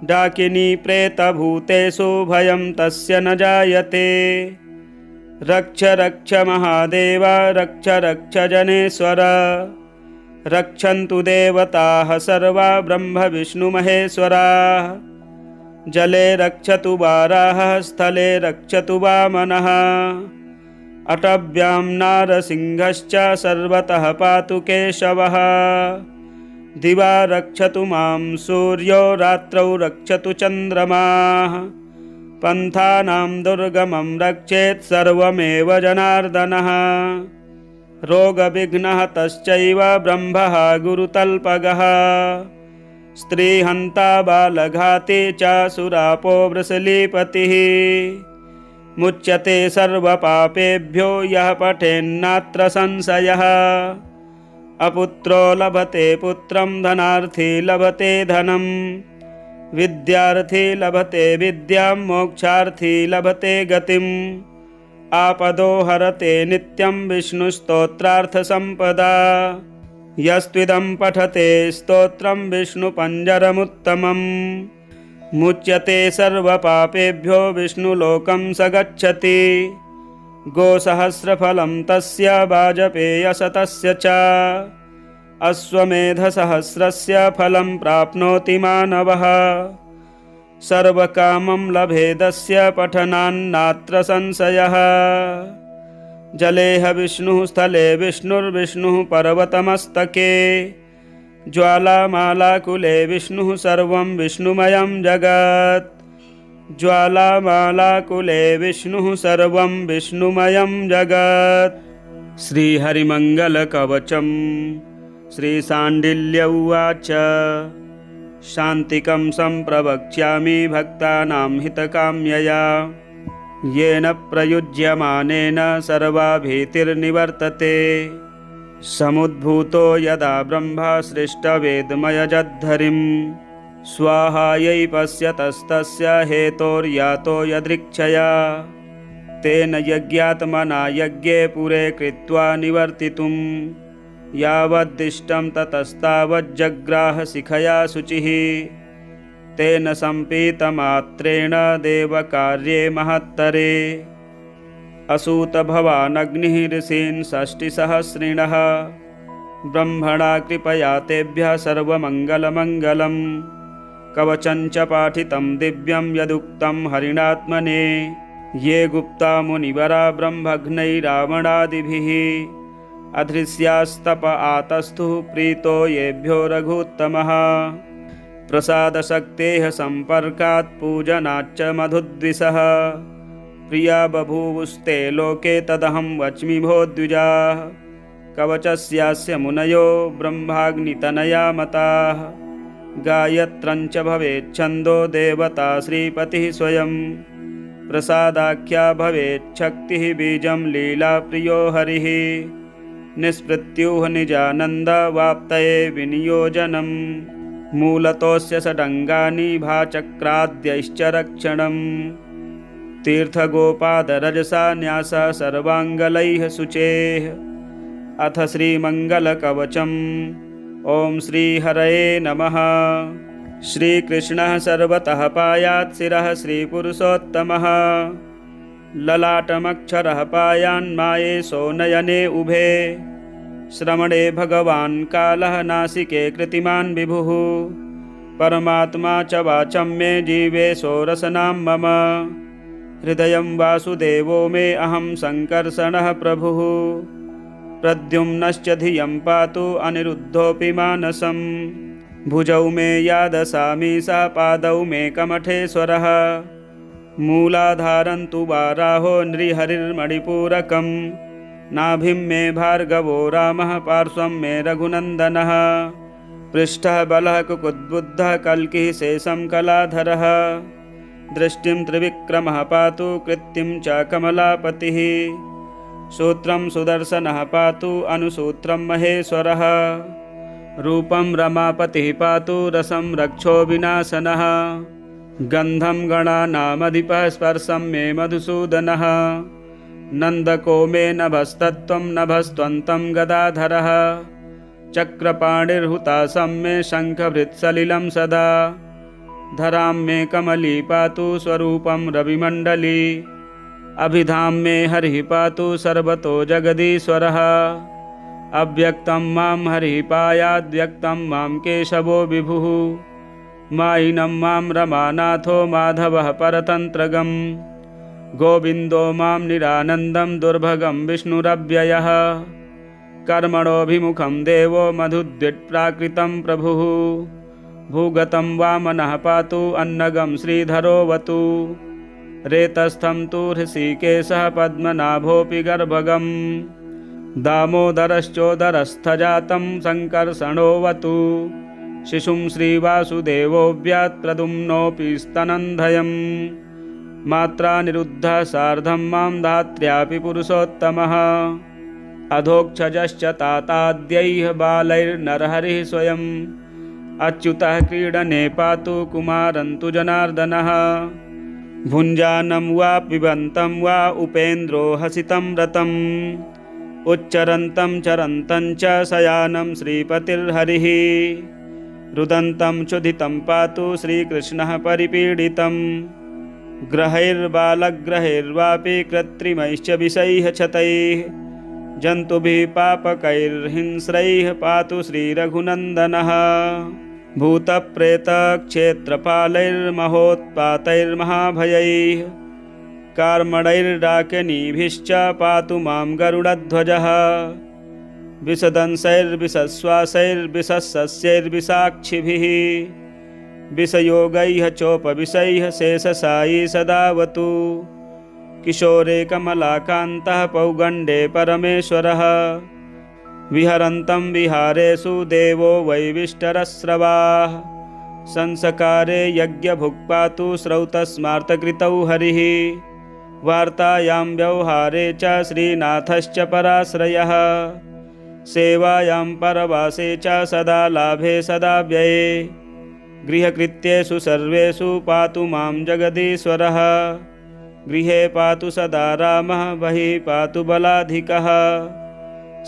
[SPEAKER 1] डाकिनी प्रेतभूतेषु भयं तस्य न जायते। रक्ष रक्ष महादेव रक्ष रक्ष जनेश्वर। रक्षन्तु देवताः सर्वा ब्रह्म विष्णुमहेश्वराः। जले रक्षतु वाराहः स्थले रक्षतु वामनः। अटव्यां नारसिंहश्च सर्वतः पातु केशवः। दिवा रक्षतु मां सूर्यो रात्रौ रक्षतु चन्द्रमाः। पन्थानां दुर्गमं रक्षेत् सर्वमेव जनार्दनः। रोगविघ्नः तश्चैव ब्रह्मः गुरुतल्पगः। स्त्रीहन्ता बालघाती च सुरापो वृषलीपतिः। मुच्यते सर्वपापेभ्यो यः पठेन्नात्र संशयः। अपुत्रो लभते पुत्रं धनार्थी लभते धनं। विद्यार्थी लभते विद्यां मोक्षार्थी लभते गतिम्। आपदो हरते नित्यं विष्णुस्तोत्रार्थसम्पदा। यस्त्विदं पठते स्तोत्रं विष्णुपञ्जरमुत्तमम्। मुच्यते सर्वपापेभ्यो विष्णुलोकं स गच्छति। गोसहस्रफलं तस्य वाजपेयशतस्य च। अश्वमेधसहस्रस्य फलं प्राप्नोति मानवः। सर्वकामं लभेदस्य पठनान्नात्र संशयः। जलेह विष्णुः स्थले विष्णुर्विष्णुः पर्वतमस्तके। ज्वालामालाकुले विष्णुः सर्वं विष्णुमयं जगत्। ज्वालामालाकुले विष्णुः सर्वं विष्णुमयं जगत्। श्रीहरिमङ्गलकवचं श्रीशाण्डिल्य उवाच। शान्तिकं सम्प्रवक्ष्यामि भक्तानां हितकाम्यया। येन प्रयुज्यमानेन सर्वा भीतिर्निवर्तते। समुद्भूतो यदा ब्रह्मा सृष्टवेदमयजद्धरिं। स्वाहायै पश्यतस्तस्य हेतोर्यातो यदृक्षया। तेन यज्ञात्मना यज्ञे पुरे कृत्वा निवर्तितुं। यावद्दिष्टं ततस्तावज्जग्राह शिखया शुचिः। तेन सम्पीतमात्रेण देवकार्ये महत्तरे। असूत भवानग्निः ऋषीन् षष्टिसहस्रिणः। ब्रह्मणा कृपया तेभ्यः सर्वमङ्गलमङ्गलम्। कवचं च पाठितं दिव्यं यदुक्तं हरिणात्मने। ये गुप्ता मुनिवरा ब्रह्मघ्नैरावणादिभिः। अधृष्यास्तप आतस्थुः प्रीतो येभ्यो रघुत्तमः। प्रसादशक्तेः सम्पर्कात् पूजनाच्च मधुद्विषः। प्रिया बभूवुस्ते लोके तदहं वच्मि भो द्विजाः। कवचस्यास्य मुनयो ब्रह्माग्नितनया मताः। गायत्रञ्च भवेच्छन्दो देवता श्रीपतिः स्वयं। प्रसादाख्या भवेच्छक्तिः बीजं लीलाप्रियो हरिः। निष्पृत्युः निजानन्दवाप्तये विनियोजनम्। मूलतोऽस्य षडङ्गानि भाचक्राद्यैश्च रक्षणम्। तीर्थगोपादरजसा न्यासः सर्वाङ्गलैः शुचेः। अथ श्रीमङ्गलकवचम्। ॐ श्रीहरये नमः। श्रीकृष्णः सर्वतः पायात् शिरः श्रीपुरुषोत्तमः। ललाटमक्षरः पायान्मायेशो नयने उभे। श्रवणे भगवान् कालः नासिके कृतिमान् विभुः। परमात्मा च वाचं मे जीवेशो रसनां मम। हृदयं वासुदेवो मे अहं सङ्कर्षणः प्रभुः। प्रद्युम्नश्च धियं पातु अनिरुद्धोऽपि मानसम्। भुजौ मे यादसामि सा पादौ मे कमठेश्वरः। मूलाधारं तु वाराहो नृहरिर्मणिपूरकम्। नाभिं मे भार्गवो रामः पार्श्वं मे रघुनन्दनः। पृष्ठः बलः कुकुद्बुद्धः कल्किः शेषं कलाधरः। दृष्टिं त्रिविक्रमः पातु कृत्तिं च कमलापतिः। सूत्रं सुदर्शनः पातु अनुसूत्रं महेश्वरः। रूपं रमापतिः पातु रसं रक्षो विनाशनः। गन्धं गणानामधिपः स्पर्शं मे मधुसूदनः। नन्दको मे नभस्तत्त्वं नभस्त्वन्तं गदाधरः। चक्रपाणिर्हुताशं मे शङ्खभृत्सलिलं सदा। धरां मे कमली पातु स्वरूपं रविमण्डली। अभिधां मे हरिः पातु सर्वतो जगदीश्वरः। अव्यक्तं मां हरिः पायाद्व्यक्तं मां केशवो विभुः। मायिनं मां रमानाथो माधवः परतन्त्रगम्। गोविन्दो मां निरानन्दं दुर्भगं विष्णुरव्ययः। कर्मणोऽभिमुखं देवो मधुद्विट्प्राकृतं प्रभुः। भूगतं वामनः पातु अन्नगं श्रीधरोऽवतु। रेतस्थं तु हृषीकेशः पद्मनाभोऽपि गर्भगम्। दामोदरश्चोदरस्थजातं सङ्कर्षणोऽवतु। शिशुं श्रीवासुदेवोऽव्यात् प्रद्युम्नोऽपि स्तनन्धयम्। मात्रा निरुद्धः सार्धं मां धात्र्यापि पुरुषोत्तमः अधोक्षजश्च ताताद्यैः बालैर्नरहरिः स्वयम् अच्युतः क्रीडने पातु कुमारन्तु जनार्दनः भुञ्जानं वा पिबन्तं वा उपेन्द्रो हसितं रतम् उच्चरन्तं चरन्तं च शयानं श्रीपतिर्हरिः रुदन्तं क्षुधितं पातु श्रीकृष्णः परिपीडितं ग्रहैर्बालग्रहैर्वापि कृत्रिमैश्च विषैः क्षतैः जन्तुभिः पापकैर्हिंस्रैः पातु श्रीरघुनन्दनः भूतप्रेतक्षेत्रपालैर्महोत्पातैर्महाभयैः कार्मणैर्डाकिनीभिश्च पातु मां गरुडध्वजः विषदंसैर्विषश्वासैर्विषसस्यैर्विषाक्षिभिः विषयोगैः चोपविषैः शेषशायी सदावतु किशोरे कमलाकान्तः पौगण्डे परमेश्वरः विहरन्तं विहारेषु देवो वैविष्टरस्रवाः संसकारे यज्ञभुक् पातु श्रौतस्मार्तकृतौ हरिः वार्तायां व्यवहारे च श्रीनाथश्च पराश्रयः सेवायां परवासे च सदा लाभे सदा व्यये गृहकृत्येषु सर्वेषु पातु मां जगदीश्वरः गृहे पातु सदा रामः बहिः पातु बलाधिकः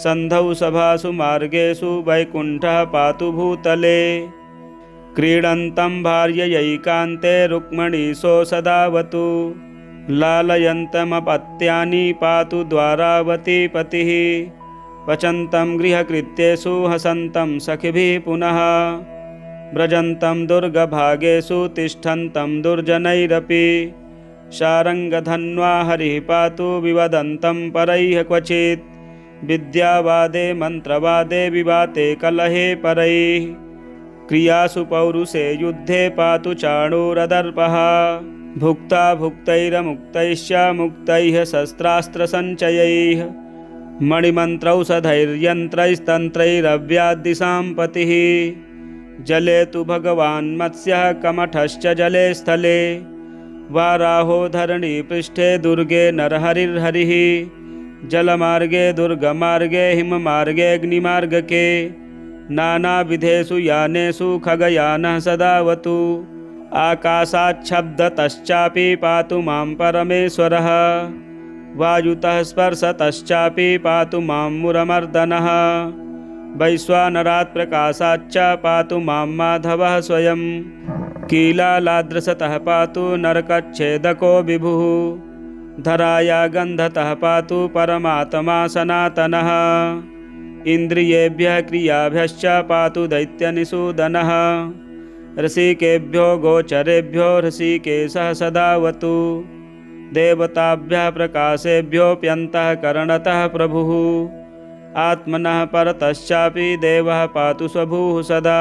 [SPEAKER 1] सन्धौ सभासु मार्गेषु वैकुण्ठः पातु भूतले क्रीडन्तं भार्ययैकान्ते रुक्मणीशो सदावतु लालयन्तमपत्यानि पातु द्वारावती पतिः पचन्तं गृहकृत्येषु हसन्तं सखिभिः पुनः व्रजन्तं दुर्गभागेषु तिष्ठन्तं दुर्जनैरपि शारङ्गधन्वा हरिः पातु विवदन्तं परैः क्वचित् विद्यावादे मन्त्रवादे विवाते कलहे परैः क्रियासु पौरुषे युद्धे पातु चाणूरदर्पः भुक्ता भुक्तैरमुक्तैश्च मुक्तैः शस्त्रास्त्रसञ्चयैः मणिमन्त्रौषधैर्यन्त्रैस्तन्त्रैरव्याद्दिशां पतिः जले तु भगवान् मत्स्यः कमठश्च जले स्थले वाराहो धरणीपृष्ठे दुर्गे नरहरिर्हरिः जलमार्गे दुर्गमार्गे हिममार्गे अग्निमार्गके नानाविधेषु यानेषु खगयानः सदावतु आकाशाच्छब्दतश्चापि पातु मां परमेश्वरः वायुतः स्पर्शतश्चापि पातु मां मुरमर्दनः वैश्वानरात् प्रकाशाच्च पातु मां माधवः स्वयं कीलालाद्रसतः पातु नरकच्छेदको विभुः धराया गन्धतः पातु परमात्मा सनातनः इन्द्रियेभ्यः क्रियाभ्यश्च पातु दैत्यनिषूदनः ऋषिकेभ्यो गोचरेभ्यो ऋषिकेशः सदावतु देवताभ्यः प्रकाशेभ्योऽप्यन्तःकरणतः प्रभुः आत्मनः परतश्चापि देवः पातु स्वभुः सदा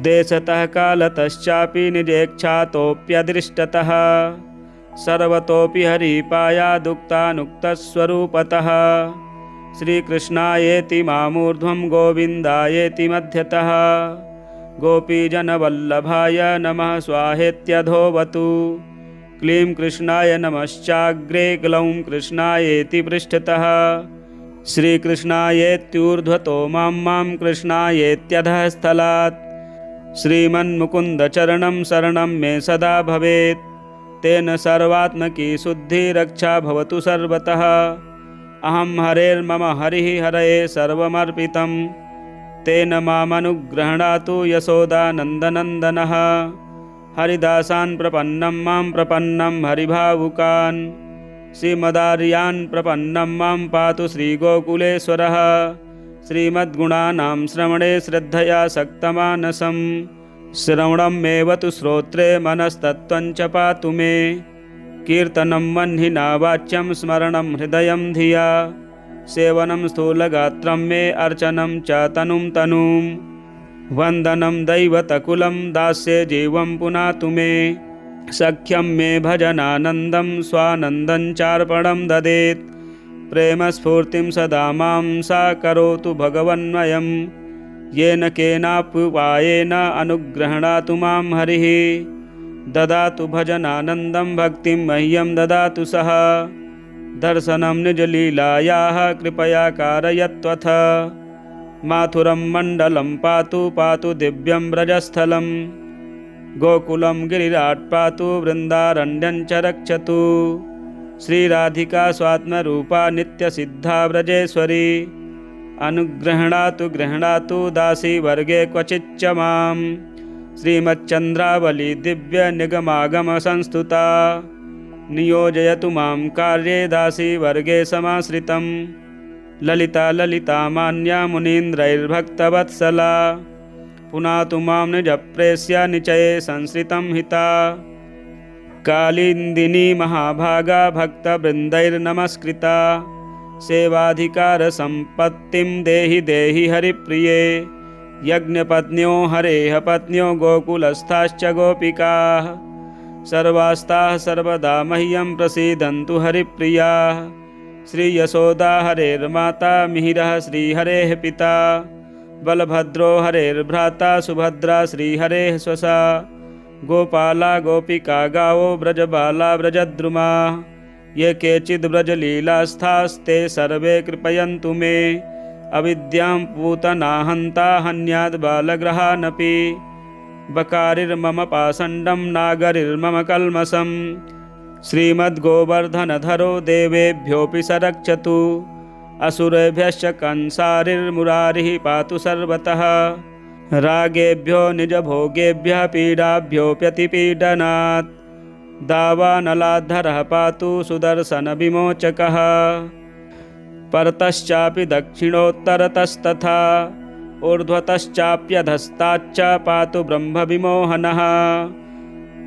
[SPEAKER 1] देशतः कालतश्चापि निजेक्षातोऽप्यदृष्टतः सर्वतोऽपि हरिपायादुक्तानुक्तस्वरूपतः श्रीकृष्णायेति मामूर्ध्वं गोविन्दायेति मध्यतः गोपीजनवल्लभाय नमः स्वाहेत्यधोवतु क्लीं कृष्णाय नमश्चाग्रे ग्लौं कृष्णायेति पृष्ठतः श्रीकृष्णायेत्यूर्ध्वतो मां कृष्णायेत्यधः स्थलात् श्रीमन्मुकुन्दचरणं शरणं मे सदा भवेत् तेन सर्वात्मकी शुद्धिरक्षा भवतु सर्वतः अहं हरेर्मम हरिः हरये सर्वमर्पितं तेन मामनुगृह्णातु यशोदानन्दनन्दनः हरिदासान् प्रपन्नं मां प्रपन्नं हरिभावुकान् श्रीमदार्यान् प्रपन्नं मां पातु श्रीगोकुलेश्वरः श्रीमद्गुणानां श्रवणे श्रद्धया सक्तमानसं श्रवणं मेवतु श्रोत्रे मनस्तत्त्वं च पातु मे कीर्तनं मह्निना वाच्यं स्मरणं हृदयं धिया सेवनं स्थूलगात्रं मे अर्चनं च तनुं वन्दनं दैवतकुलं दास्ये जीवं पुनातु मे सख्यं मे भजनानन्दं स्वानन्दं चार्पणं ददेत् प्रेमस्फूर्तिं सदा मां सा करोतु भगवन्मयं येन केनाप्युपायेन अनुगृह्णातु मां हरिः ददातु भजनानन्दं भक्तिं मह्यं ददातु सः। दर्शनं निजलीलायाः कृपया कारयत्वथ। माथुरं मण्डलं पातु पातु दिव्यं व्रजस्थलं। गोकुलं गिरिराट् पातु वृन्दारण्यं च रक्षतु। श्रीराधिका स्वात्मरूपा नित्यसिद्धा व्रजेश्वरी। अनुगृह्णातु गृह्णातु दासी वर्गे क्वचिच्च मां। श्रीमच्चन्द्रावली दिव्य निगमागम संस्तुता। नियोजयतु मां कार्ये दासी वर्गे समाश्रितं। ललिता ललिता मान्या मुनीन्द्रैर्भक्तवत्सला। पुनातु मां निजप्रेष्या निचये संश्रितं हिता। कालिन्दिनी महाभागा भक्तवृन्दैर्नमस्कृता। सेवाधिकार संपत्तिं देहि देहि हरिप्रिये। यज्ञपत्न्यो हरेः पत्न्यो गोकुलस्थाश्च गोपिकाः। सर्वास्ताः सर्वदा मह्यं प्रसीदन्तु हरिप्रियाः। श्रीयशोदा हरेर्माता मिहिरः श्रीहरेः पिता। बलभद्रो हरेर्भ्राता सुभद्रा श्रीहरेः स्वसा। गोपाला गोपिका गावो व्रजबाला व्रजद्रुमाः। ये केचिद् व्रजलीलास्थास्ते सर्वे कृपयन्तु मे। अविद्यां पूतना हन्ता हन्याद् बालगृहानपि। बकारिर्मम पाषण्डं नागरिर्मम कल्मषम्। श्रीमद्गोवर्धनधरो देवेभ्योऽपि स रक्षतु। असुरेभ्यश्च कंसारिर्मुरारिः पातु सर्वतः। रागेभ्यो निजभोगेभ्यः पीडाभ्योऽप्यतिपीडनात्। दावानलाधरः पातु सुदर्शनविमोचकः। परतश्चापि दक्षिणोत्तरतस्तथा। ऊर्ध्वतश्चाप्यधस्ताच्च पातु ब्रह्मविमोहनः।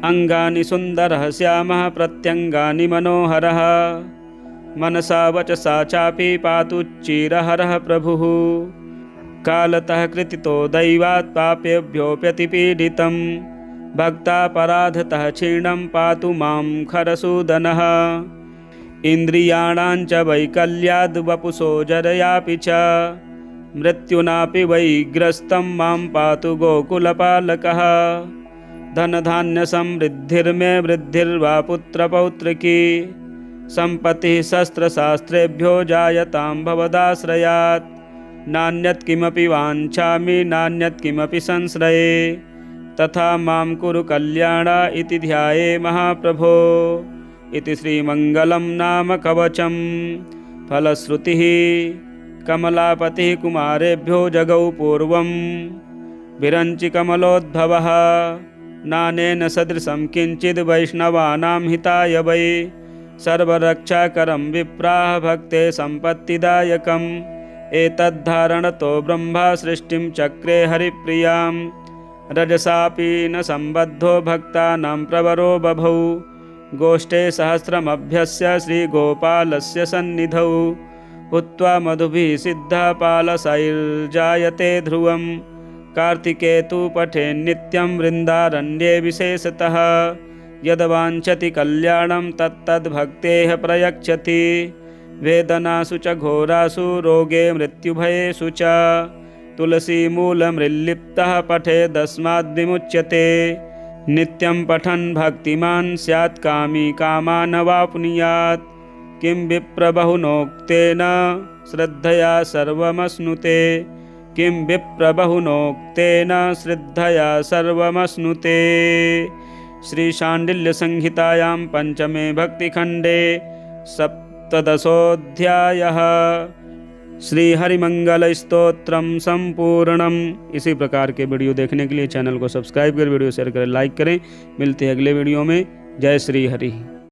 [SPEAKER 1] अङ्गानि सुन्दरः श्यामः प्रत्यङ्गानि मनोहरः। मनसा वचसा चापि पातु चिरहरः प्रभुः। कालतः कृतितो दैवात् पापेभ्योऽप्यतिपीडितं। भक्तापराधतः क्षीणं पातु मां खरसूदनः। इन्द्रियाणां च वैकल्याद् वपुषो जरयापि च। मृत्युनापि वैग्रस्तं मां पातु गोकुलपालकः। धनधान्यसमृद्धिर्मे वृद्धिर्वा पुत्रपौत्रिकी। सम्पत्तिः शस्त्रशास्त्रेभ्यो जायतां भवदाश्रयात्। नान्यत् किमपि वाञ्छामि नान्यत् किमपि संश्रये। तथा मां कुरु कल्याण इति ध्याये महाप्रभो। इति श्रीमङ्गलं नाम कवचं। फलश्रुतिः कमलापतिः कुमारेभ्यो जगौ पूर्वं। विरञ्चि कमलोद्भवः नानेन सदृशं किञ्चिद् वैष्णवानां हिताय वै। सर्वरक्षाकरं विप्राः भक्ते सम्पत्तिदायकम्। एतद्धारणतो ब्रह्मा सृष्टिं चक्रे हरिप्रियां। रजसापि न सम्बद्धो भक्तानां प्रवरो बभौ। गोष्ठे सहस्रमभ्यस्य श्रीगोपालस्य सन्निधौ। हुत्वा मधुभिः सिद्धपालसैर्जायते ध्रुवं। कार्तिके तु पठेन्नित्यं वृन्दारण्ये विशेषतः। यद्वाञ्छति कल्याणं तत्तद्भक्तेः प्रयच्छति। वेदनासु च घोरासु रोगे मृत्युभयेषु च। तुलसीमूलमृल्लिप्तः पठेदस्माद् विमुच्यते। नित्यं पठन् भक्तिमान् स्यात् कामी कामानवाप्नुयात्। किं विप्रबहुनोक्तेन श्रद्धया सर्वमश्नुते। किं विप्रबहुनोक्तेन श्रद्धया सर्वमश्नुते। श्रीशाण्डिल्यसंहितायां पंचमे भक्तिखण्डे सप्तदशोऽध्यायः। श्रीहरिमंगलस्तोत्रम संपूर्णम। इसी प्रकार के वीडियो देखने के लिए चैनल को सब्सक्राइब करें, वीडियो शेयर करें, लाइक करें। मिलते हैं अगले वीडियो में। जय श्री हरि।